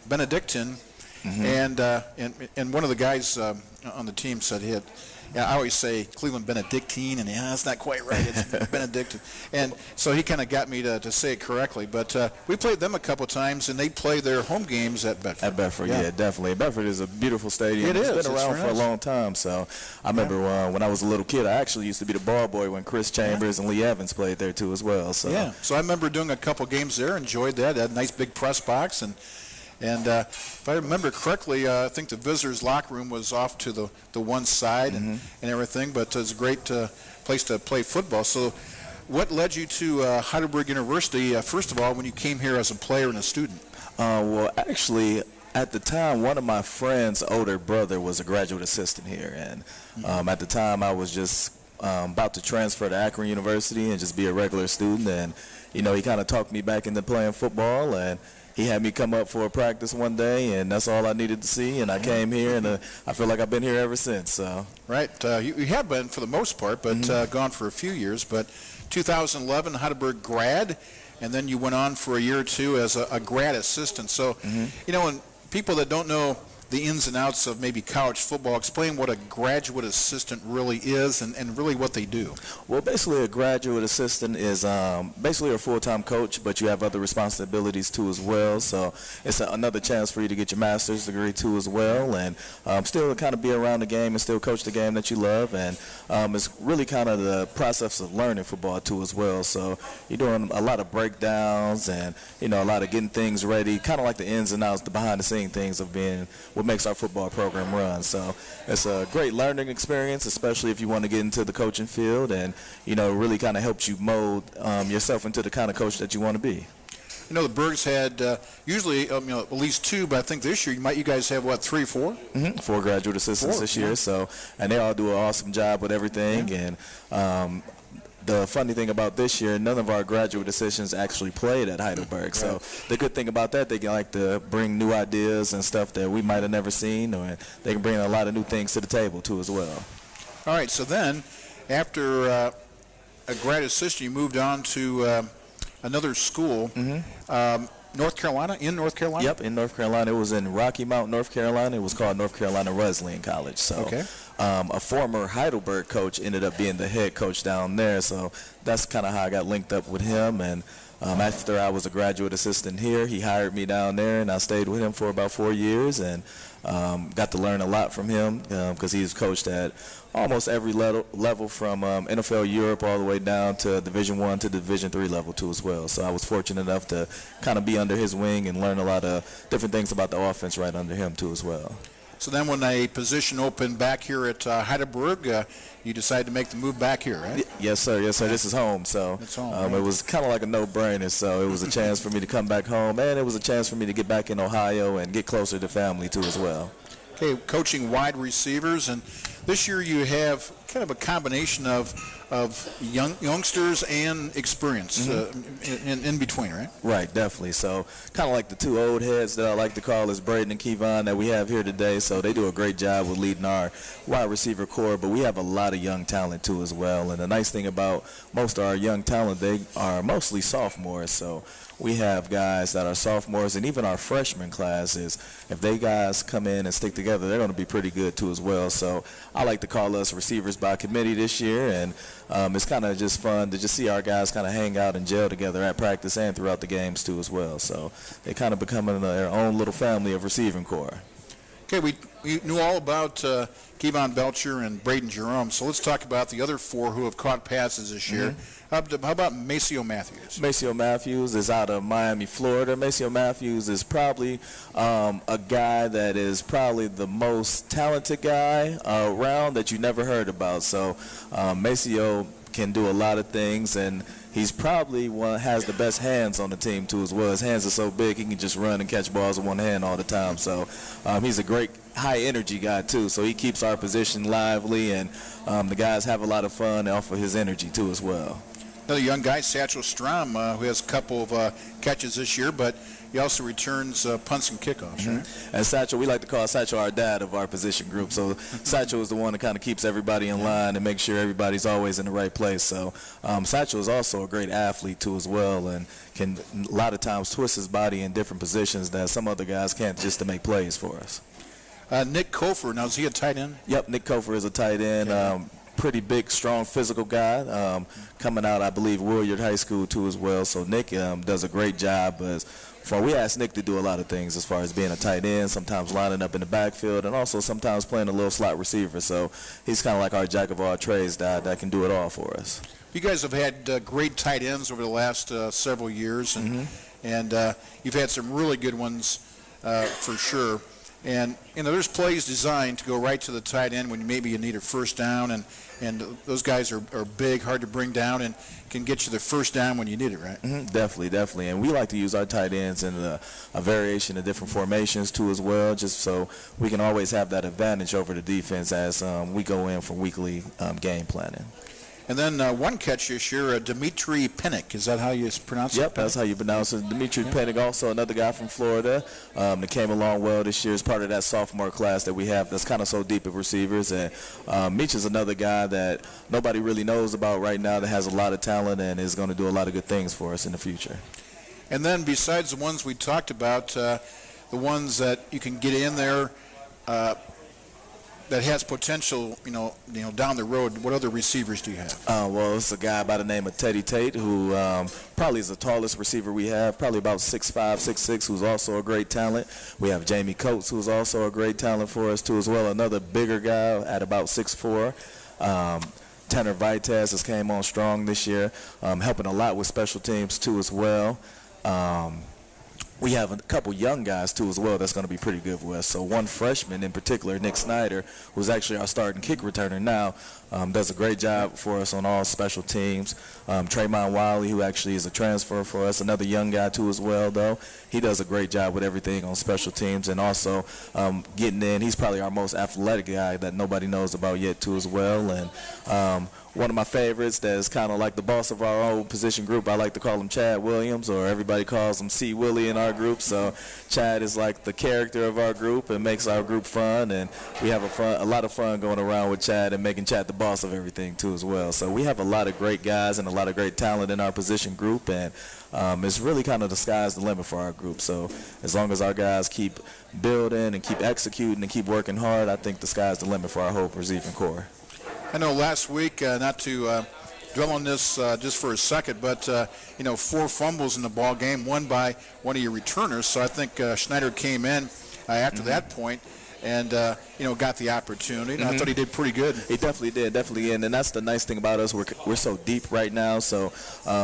Benedictine, and one of the guys on the team said he had. Yeah, I always say Cleveland Benedictine, and that's not quite right. It's Benedictine. And so he kind of got me to say it correctly. But we played them a couple times, and they play their home games at Bedford. At Bedford, yeah, definitely. Bedford is a beautiful stadium. It is. It's It's been around very for a nice. long time. So I remember when I was a little kid, I actually used to be the ball boy when Chris Chambers and Lee Evans played there too as well. So Yeah, so I remember doing a couple games there, enjoyed that. They had a nice big press box, and if I remember correctly, I think the visitors' locker room was off to the one side and everything, but it was a great place to play football. So what led you to Heidelberg University, first of all, when you came here as a player and a student? Well, actually, at the time, one of my friend's older brother was a graduate assistant here, and at the time I was just about to transfer to Akron University and just be a regular student, and he kind of talked me back into playing football, and he had me come up for a practice one day, and that's all I needed to see, and I came here, and I feel like I've been here ever since. So Right, you have been for the most part, but gone for a few years. But 2011 Heidelberg grad, and then you went on for a year or two as a grad assistant. So, when people that don't know the ins and outs of maybe college football, explain what a graduate assistant really is and really what they do. Well, basically a graduate assistant is basically a full-time coach, but you have other responsibilities too as well. So it's another chance for you to get your master's degree too as well, and still kind of be around the game and still coach the game that you love. And it's really kind of the process of learning football too as well. So you're doing a lot of breakdowns and a lot of getting things ready, kind of like the ins and outs, the behind-the-scenes things of being what makes our football program run. So it's a great learning experience, especially if you want to get into the coaching field, and really kind of helps you mold yourself into the kind of coach that you want to be. The Bergs had usually at least two, but I think this year you guys have 3, 4? 4 graduate assistants this year. So, and they all do an awesome job with everything. And the funny thing about this year, none of our graduate assistants actually played at Heidelberg. So the good thing about that, they can like to bring new ideas and stuff that we might have never seen, or they can bring a lot of new things to the table too as well. All right, so then after a grad assistant, you moved on to another school, North Carolina, in North Carolina? Yep, in North Carolina. It was in Rocky Mount, North Carolina. It was called North Carolina Wesleyan College. So a former Heidelberg coach ended up being the head coach down there. So that's kind of how I got linked up with him. And After I was a graduate assistant here, he hired me down there, and I stayed with him for about 4 years and got to learn a lot from him because he's coached at almost every level from NFL Europe all the way down to Division I to Division III level too as well. So I was fortunate enough to kind of be under his wing and learn a lot of different things about the offense right under him too as well. So then when a position opened back here at Heidelberg, you decided to make the move back here, right? Yes, sir. Yes, sir. This is home. So it's home, right? It was kind of like a no-brainer. So it was a chance for me to come back home, and it was a chance for me to get back in Ohio and get closer to family too as well. Okay, coaching wide receivers, and this year you have kind of a combination of youngsters and experience in between, right? Right, definitely. So kind of like the two old heads that I like to call is Braden and Keivon that we have here today. So they do a great job with leading our wide receiver core, but we have a lot of young talent too as well. And the nice thing about most of our young talent, they are mostly sophomores. So we have guys that are sophomores, and even our freshman class is, if they guys come in and stick together, they're going to be pretty good too as well. So I like to call us receivers by committee this year, and it's kind of just fun to just see our guys kind of hang out and gel together at practice and throughout the games too as well. So they kind of becoming their own little family of receiving corps. Okay, we knew all about Keivon Belcher and Braden Jerome, so let's talk about the other four who have caught passes this year. How about Maceo Matthews? Maceo Matthews is out of Miami, Florida. Maceo Matthews is probably a guy that is probably the most talented guy around that you never heard about. So Maceo can do a lot of things, and he's probably has the best hands on the team too as well. His hands are so big he can just run and catch balls with one hand all the time. So he's a great high energy guy too. So he keeps our position lively, and the guys have a lot of fun off of his energy too as well. Another young guy, Satchel Strom, who has a couple of catches this year, but he also returns punts and kickoffs, right? And Satchel, we like to call Satchel our dad of our position group. So Satchel is the one that kind of keeps everybody in line and makes sure everybody's always in the right place. So Satchel is also a great athlete too as well, and can a lot of times twist his body in different positions that some other guys can't, just to make plays for us. Nick Kofer, now is he a tight end? Yep, Nick Kofer is a tight end. Okay. Pretty big, strong, physical guy. Coming out, I believe, Willard High School too as well. So Nick does a great job. We ask Nick to do a lot of things as far as being a tight end, sometimes lining up in the backfield, and also sometimes playing a little slot receiver. So he's kind of like our jack of all trades that can do it all for us. You guys have had great tight ends over the last several years, and you've had some really good ones for sure. And, there's plays designed to go right to the tight end when maybe you need a first down, and those guys are big, hard to bring down, and can get you the first down when you need it, right? Definitely. And we like to use our tight ends in a variation of different formations, too, as well, just so we can always have that advantage over the defense as we go in for weekly game planning. And then one catch this year, Dimitri Pinnick. Is that how you pronounce it? Yep, that's how you pronounce it. Dimitri Pinnick, also another guy from Florida that came along well this year as part of that sophomore class that we have that's kind of so deep of receivers. And Meach is another guy that nobody really knows about right now that has a lot of talent and is going to do a lot of good things for us in the future. And then besides the ones we talked about, the ones that you can get in there that has potential, down the road, what other receivers do you have? Well, it's a guy by the name of Tate, who probably is the tallest receiver we have, probably about 6'5", 6'6", who's also a great talent. We have Jamie Coates, who's also a great talent for us, too, as well. Another bigger guy at about 6'4". Tanner Vitez has came on strong this year, helping a lot with special teams, too, as well. We have a couple young guys, too, as well, that's going to be pretty good for us. So one freshman in particular, Nick Snyder, who's actually our starting kick returner now, does a great job for us on all special teams. Tremont Wiley, who actually is a transfer for us, another young guy, too, as well, though. He does a great job with everything on special teams, and also getting in. He's probably our most athletic guy that nobody knows about yet, too, as well. And one of my favorites that is kind of like the boss of our own position group, I like to call him Chad Williams, or everybody calls him C. Willie in our group. So Chad is like the character of our group and makes our group fun, and we have a lot of fun going around with Chad and making Chad the boss of everything too as well. So we have a lot of great guys and a lot of great talent in our position group, and it's really kind of the sky's the limit for our group. So as long as our guys keep building and keep executing and keep working hard, I think the sky's the limit for our whole receiving core. I know last week, not to dwell on this just for a second, but 4 fumbles in the ball game, one by one of your returners. So I think Schneider came in after that point and got the opportunity. And I thought he did pretty good. He definitely did, and that's the nice thing about us. We're so deep right now, so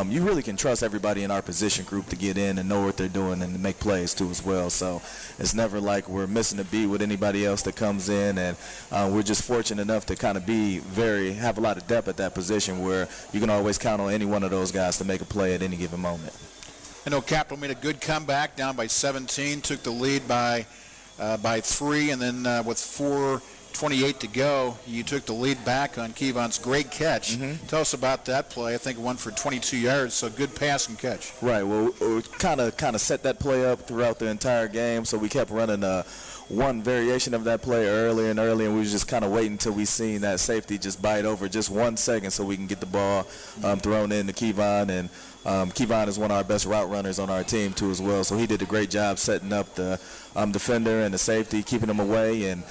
you really can trust everybody in our position group to get in and know what they're doing and to make plays too as well. So it's never like we're missing a beat with anybody else that comes in, and we're just fortunate enough to kind of have a lot of depth at that position where you can always count on any one of those guys to make a play at any given moment. I know Capital made a good comeback, down by 17, took the lead by 3, and then with 4:28 to go, you took the lead back on Keivon's great catch. Tell us about that play. I think it went for 22 yards, so good pass and catch. Right. Well, we kind of set that play up throughout the entire game, so we kept running one variation of that play earlier, and we was just kind of waiting until we seen that safety just bite over just 1 second so we can get the ball thrown in to Keivon. And Keivon is one of our best route runners on our team too as well, so he did a great job setting up the defender and the safety, keeping him away, and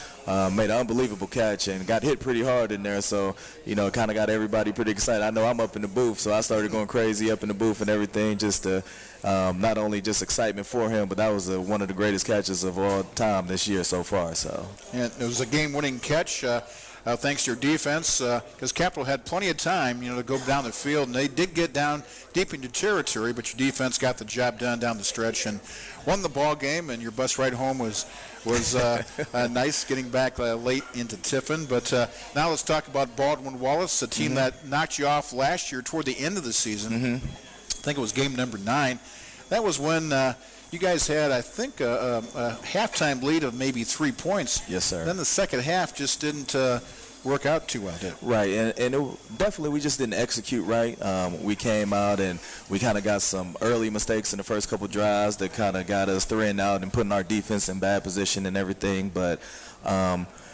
made an unbelievable catch and got hit pretty hard in there. So it kind of got everybody pretty excited. I know I'm up in the booth, so I started going crazy up in the booth and everything, just to not only just excitement for him, but that was one of the greatest catches of all time this year so far. So and it was a game-winning catch. Thanks to your defense, because Capital had plenty of time, to go down the field, and they did get down deep into territory, but your defense got the job done down the stretch and won the ball game. And your bus ride home was nice, getting back late into Tiffin. But now let's talk about Baldwin Wallace, a team that knocked you off last year toward the end of the season. I think it was game number 9. That was when you guys had, I think, a halftime lead of maybe 3 points. Yes, sir. Then the second half just didn't work out too well, did it? Right, and definitely we just didn't execute right. We came out and we kind of got some early mistakes in the first couple drives that kind of got us 3 and out and putting our defense in bad position and everything. But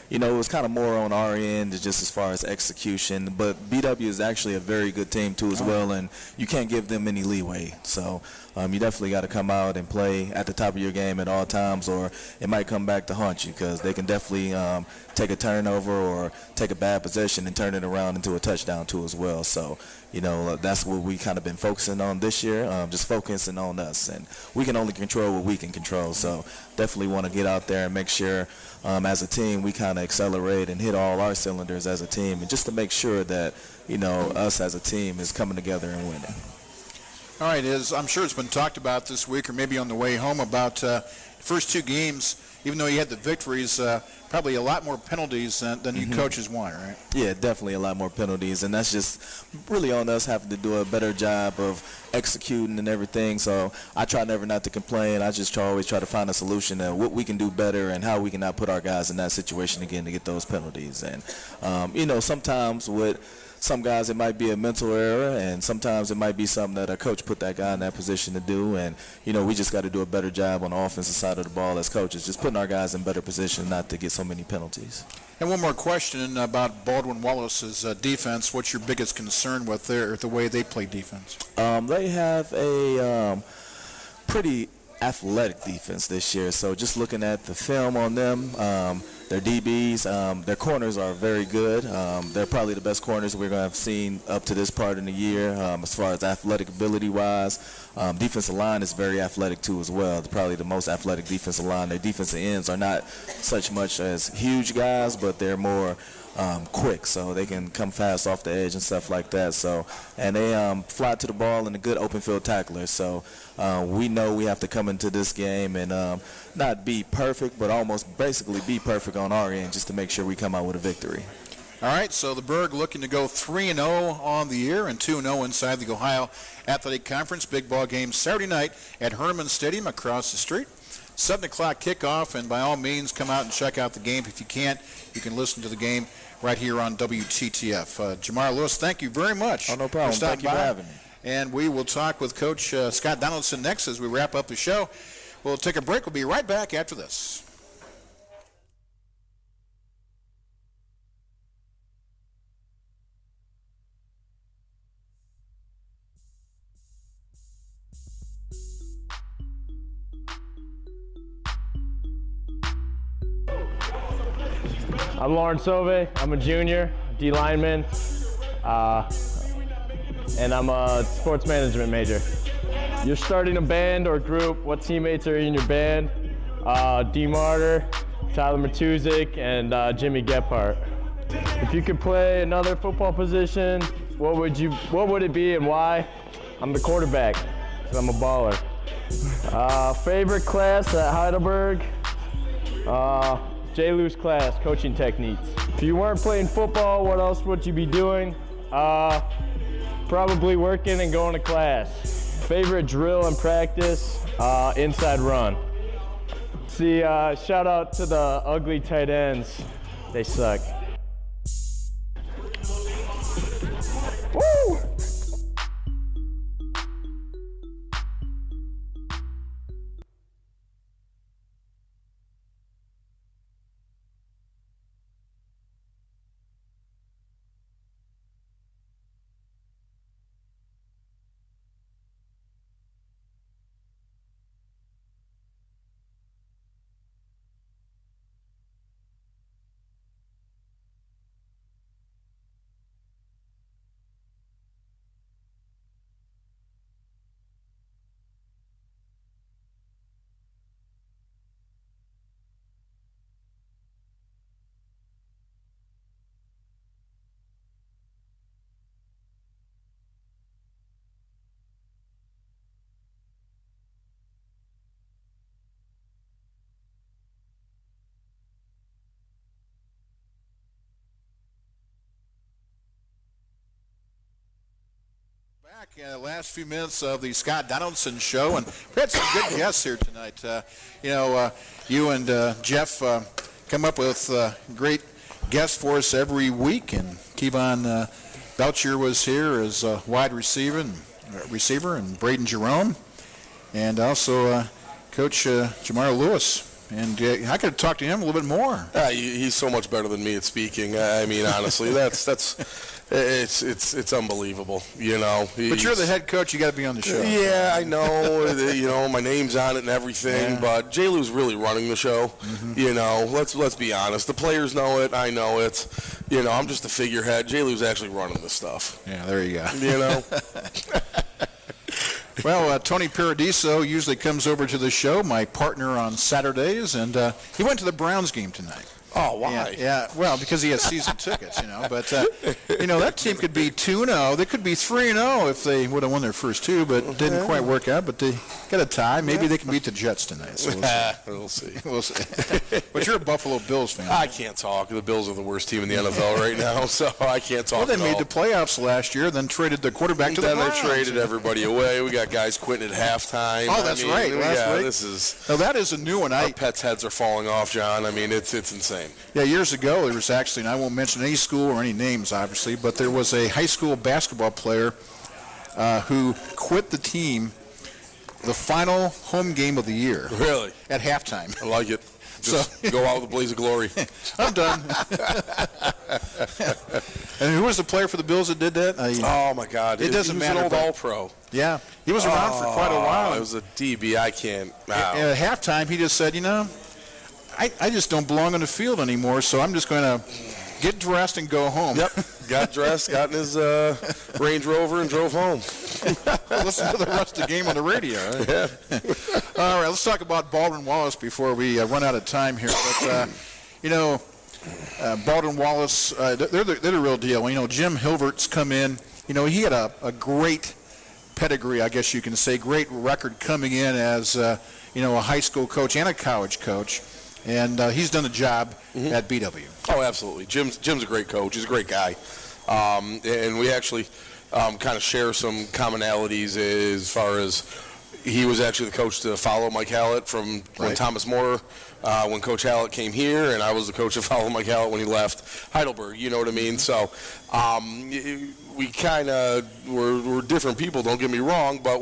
it was kind of more on our end just as far as execution. But BW is actually a very good team too as well, and you can't give them any leeway. So you definitely got to come out and play at the top of your game at all times, or it might come back to haunt you, because they can definitely take a turnover or take a bad possession and turn it around into a touchdown too as well. So that's what we kind of been focusing on this year, just focusing on us, and we can only control what we can control. So definitely want to get out there and make sure as a team we kind of accelerate and hit all our cylinders as a team, and just to make sure that us as a team is coming together and winning. All right, I'm sure it's been talked about this week, or maybe on the way home, about the first 2 games. Even though you had the victories, probably a lot more penalties than you coaches want, right? Yeah, definitely a lot more penalties, and that's just really on us having to do a better job of executing and everything. So I try never not to complain. I just always try to find a solution to what we can do better and how we can not put our guys in that situation again to get those penalties. And sometimes with some guys it might be a mental error, and sometimes it might be something that a coach put that guy in that position to do. And we just got to do a better job on the offensive side of the ball as coaches, just putting our guys in better position not to get so many penalties. And one more question about Baldwin Wallace's defense. What's your biggest concern with the way they play defense? They have a pretty athletic defense this year. So just looking at the film on them, their DBs, their corners are very good. They're probably the best corners we're going to have seen up to this part in the year as far as athletic ability-wise. Defensive line is very athletic too as well. They're probably the most athletic defensive line. Their defensive ends are not such much as huge guys, but they're more quick, so they can come fast off the edge and stuff like that. So, and they fly to the ball and a good open field tackler. So we know we have to come into this game and not be perfect, but almost basically be perfect on our end just to make sure we come out with a victory. All right, so the Berg looking to go 3-0 on the year and 2-0 inside the Ohio Athletic Conference. Big ball game Saturday night at Herman Stadium across the street. 7 o'clock kickoff, and by all means come out and check out the game. If you can't, you can listen to the game right here on WTTF. Jemar Lewis, thank you very much. Oh, no problem. Thank you for having me. And we will talk with Coach Scott Donaldson next as we wrap up the show. We'll take a break. We'll be right back after this. I'm Lawrence Ove. I'm a junior, D lineman. and I'm a sports management major. You're starting a band or group. What teammates are in your band? Jemar, Tyler Matuzik, and Jimmy Gephardt. If you could play another football position, what would it be and why? I'm the quarterback, because I'm a baller. Favorite class at Heidelberg? J. Lou's class, coaching techniques. If you weren't playing football, what else would you be doing? Probably working and going to class. Favorite drill and practice? Inside run. See, shout out to the ugly tight ends. They suck. Woo! Back last few minutes of the Scott Donaldson show, and we had some good guests here tonight. You and Jeff come up with great guests for us every week, and Keivon Belcher was here as a wide receiver, and Braden Jerome, and also Coach Jemar Lewis. And I could have talked to him a little bit more. He's so much better than me at speaking. I mean, honestly, it's unbelievable. You know. But you're the head coach. You got to be on the show. Yeah, I know. My name's on it and everything. Yeah. But J. Lou's really running the show. Mm-hmm. You know, let's be honest. The players know it. I know it. You know, I'm just a figurehead. J. Lou's actually running this stuff. Yeah, there you go. You know. Well, Tony Paradiso usually comes over to the show, my partner on Saturdays, and he went to the Browns game tonight. Oh, why? Yeah, well, because he has season tickets, But, that team could be 2-0. They could be 3-0 if they would have won their first two, but didn't quite work out. But they got a tie. Maybe they can beat the Jets tonight. So we'll see. We'll see. But you're a Buffalo Bills fan. I can't talk. The Bills are the worst team in the NFL right now, so I can't talk. Well, they made the playoffs last year, then traded the quarterback to the Browns. Then they traded everybody away. We got guys quitting at halftime. Oh, that's right. Last week. Now, that is a new one. Our pets' heads are falling off, John. I mean, it's insane. Yeah, years ago, there was actually, and I won't mention any school or any names, obviously, but there was a high school basketball player who quit the team the final home game of the year. Really? At halftime. I like it. Just go out with a blaze of glory. I'm done. And who was the player for the Bills that did that? Oh, my God. It doesn't matter. He was an old All-Pro. Yeah. He was around for quite a while. It was a DB. I can't. Wow. At halftime, he just said, I just don't belong on the field anymore, so I'm just going to get dressed and go home. Yep. Got dressed, got in his Range Rover, and drove home. Listen to the rest of the game on the radio. Right? Yeah. All right, let's talk about Baldwin Wallace before we run out of time here. But, Baldwin Wallace, they're the real deal. Jim Hilvert's come in. He had a great pedigree, I guess you can say, great record coming in as, a high school coach and a college coach. And he's done a job at BW. Oh, absolutely. Jim's a great coach. He's a great guy. And we actually kind of share some commonalities as far as he was actually the coach to follow Mike Hallett from when Thomas More, when Coach Hallett came here, and I was the coach to follow Mike Hallett when he left Heidelberg. You know what I mean? So we kind of we're different people, don't get me wrong, but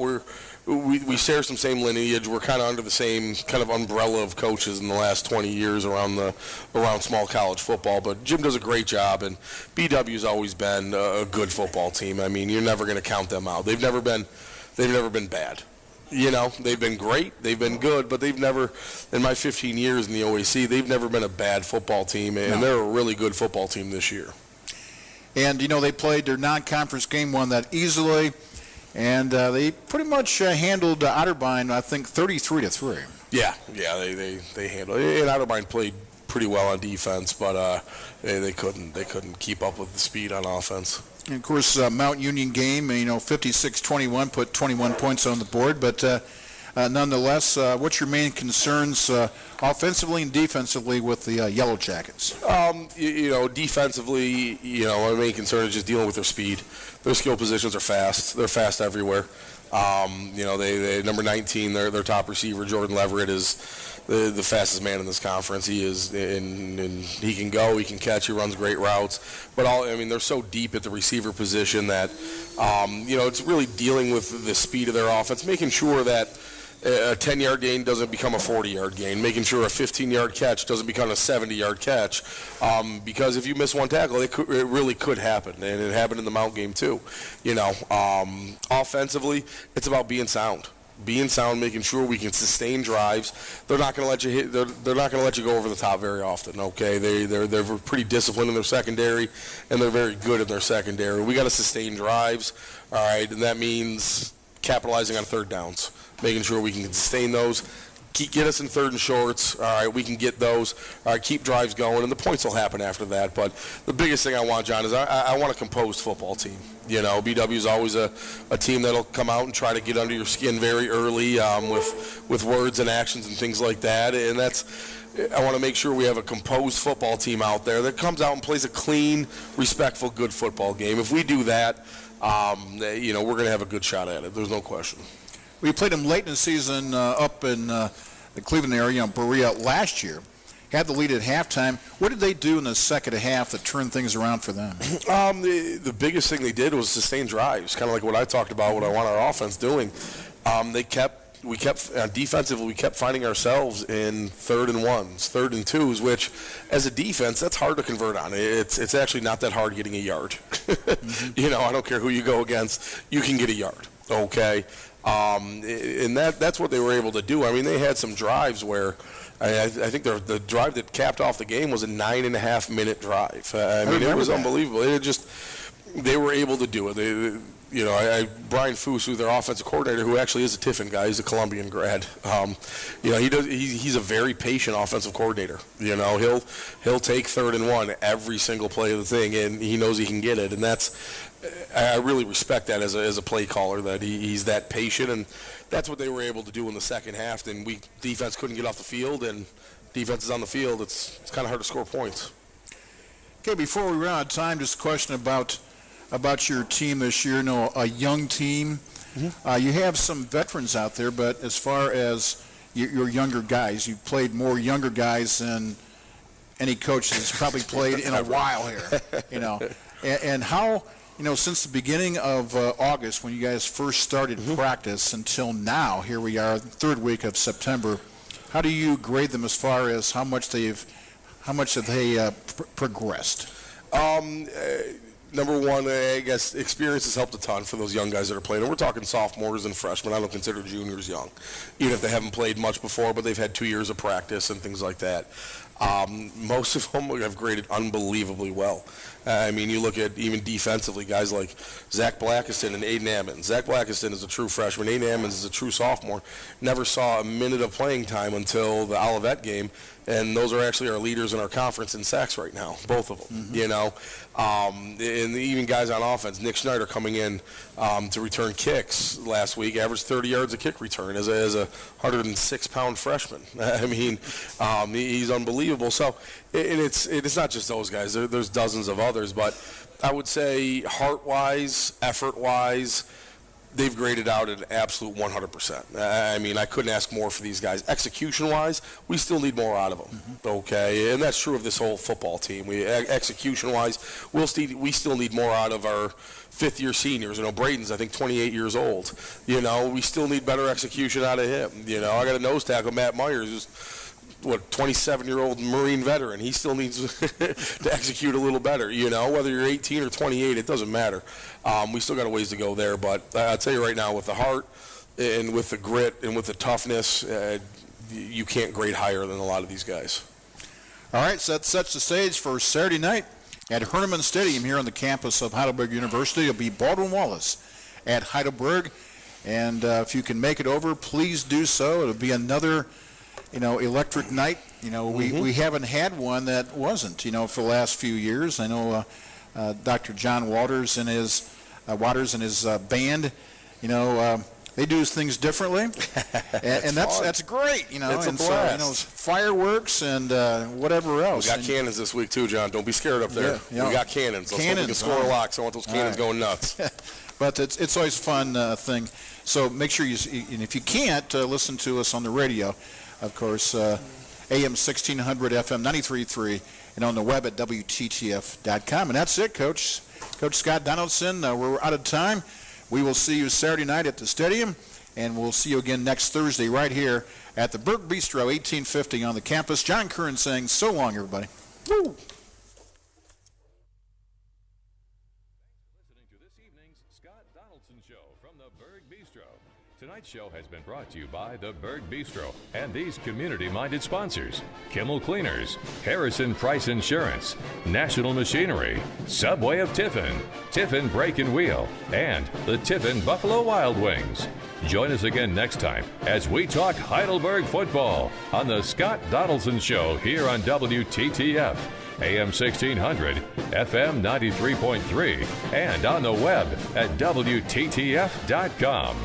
we share some same lineage. We're kind of under the same kind of umbrella of coaches in the last 20 years around small college football. But Jim does a great job, and BW's always been a good football team. I mean, you're never going to count them out. They've never been bad. They've been great, they've been good, but they've never, in my 15 years in the OAC, they've never been a bad football team, and they're a really good football team this year. And, they played their non-conference game, won that easily. And they pretty much handled Otterbein, I think, 33-3. Yeah, they handled it. And Otterbein played pretty well on defense, but they couldn't keep up with the speed on offense. And, of course, Mount Union game, 56-21, put 21 points on the board. But nonetheless, what's your main concerns offensively and defensively with the Yellow Jackets? Defensively, my main concern is just dealing with their speed. Their skill positions are fast. They're fast everywhere. They number 19, their top receiver, Jordan Leverett, is the fastest man in this conference. He is, and he can go, he can catch, he runs great routes. But they're so deep at the receiver position that, it's really dealing with the speed of their offense, making sure that a 10-yard gain doesn't become a 40-yard gain, making sure a 15-yard catch doesn't become a 70-yard catch, because if you miss one tackle, it really could happen, and it happened in the Mount game too. Offensively, it's about being sound, making sure we can sustain drives. They're not going to let you hit. They're not going to let you go over the top very often. Okay, they're pretty disciplined in their secondary, and they're very good in their secondary. We got to sustain drives, all right, and that means capitalizing on third downs, making sure we can sustain those, get us in third and shorts. All right, we can get those. All right, keep drives going, and the points will happen after that. But the biggest thing I want, John, is I want a composed football team. BW is always a team that'll come out and try to get under your skin very early with words and actions and things like that. And I want to make sure we have a composed football team out there that comes out and plays a clean, respectful, good football game. If we do that, we're going to have a good shot at it. There's no question. We played them late in the season up in the Cleveland area, Berea, last year. Had the lead at halftime. What did they do in the second half that turned things around for them? The biggest thing they did was sustain drives, kind of like what I talked about, what I want our offense doing. Defensively, we kept finding ourselves in 3rd and 1s, 3rd and 2s, which, as a defense, that's hard to convert on. It's actually not that hard getting a yard. Mm-hmm. I don't care who you go against, you can get a yard. Okay. And that's what they were able to do. They had some drives where I think the drive that capped off the game was a 9.5-minute drive. It was unbelievable. They were able to do it. Brian Foose, who's their offensive coordinator, who actually is a Tiffin guy, he's a Columbian grad. He's a very patient offensive coordinator. He'll take 3rd and 1 every single play of the thing, and he knows he can get it. And I really respect that as a play caller, that he's that patient, and that's what they were able to do in the second half. And defense couldn't get off the field, and defense is on the field. It's kind of hard to score points. Okay, before we run out of time, just a question about your team this year. A young team. Mm-hmm. You have some veterans out there, but as far as your younger guys, you've played more younger guys than any coach has probably played in a while here. And how, since the beginning of August, when you guys first started practice until now, here we are, the 3rd week of September, how do you grade them as far as how much have they progressed? Number one, I guess experience has helped a ton for those young guys that are playing. And we're talking sophomores and freshmen. I don't consider juniors young, even if they haven't played much before, but they've had 2 years of practice and things like that. Most of them have graded unbelievably well. You look at even defensively, guys like Zach Blackiston and Aiden Ammons. Zach Blackiston is a true freshman. Aiden Ammons is a true sophomore. Never saw a minute of playing time until the Olivet game, and those are actually our leaders in our conference in sacks right now, both of them. Mm-hmm. And even guys on offense, Nick Schneider coming in to return kicks last week, averaged 30 yards a kick return as a 106-pound freshman. He's unbelievable. So, and it's not just those guys. There's dozens of others, but I would say heart-wise, effort-wise, they've graded out at an absolute 100%. I couldn't ask more for these guys. Execution-wise, we still need more out of them. Mm-hmm. Okay, and that's true of this whole football team. Execution-wise, we still need more out of our fifth-year seniors. Braden's, I think, 28 years old. We still need better execution out of him. I got a nose tackle, Matt Myers, who's 27-year-old Marine veteran. He still needs to execute a little better. Whether you're 18 or 28, it doesn't matter. We still got a ways to go there, but I'll tell you right now, with the heart and with the grit and with the toughness, you can't grade higher than a lot of these guys. All right, so that sets the stage for Saturday night at Herneman Stadium here on the campus of Heidelberg University. It'll be Baldwin Wallace at Heidelberg. And if you can make it over, please do so. It'll be another, electric night. We haven't had one that wasn't, for the last few years. I know Dr. John Waters and his band, they do things differently, and that's great, It's and a blast. So, fireworks and whatever else. We got cannons this week too, John. Don't be scared up there. Yeah. We got cannons. Let's hope we can score a lot. So I want those cannons going nuts. But it's always a fun thing. So make sure and if you can't, listen to us on the radio, of course, AM 1600, FM 93.3, and on the web at WTTF.com. And that's it, Coach. Coach Scott Donaldson, we're out of time. We will see you Saturday night at the stadium, and we'll see you again next Thursday right here at the Berg Bistro, 1850 on the campus. John Curran saying so long, everybody. Woo! Listening to this evening's Scott Donaldson Show from the Berg Bistro. Tonight's show has been brought to you by the Berg Bistro and these community-minded sponsors: Kimmel Cleaners, Harrison Price Insurance, National Machinery, Subway of Tiffin, Tiffin Brake and Wheel, and the Tiffin Buffalo Wild Wings. Join us again next time as we talk Heidelberg football on the Scott Donaldson Show here on WTTF, AM 1600, FM 93.3, and on the web at WTTF.com.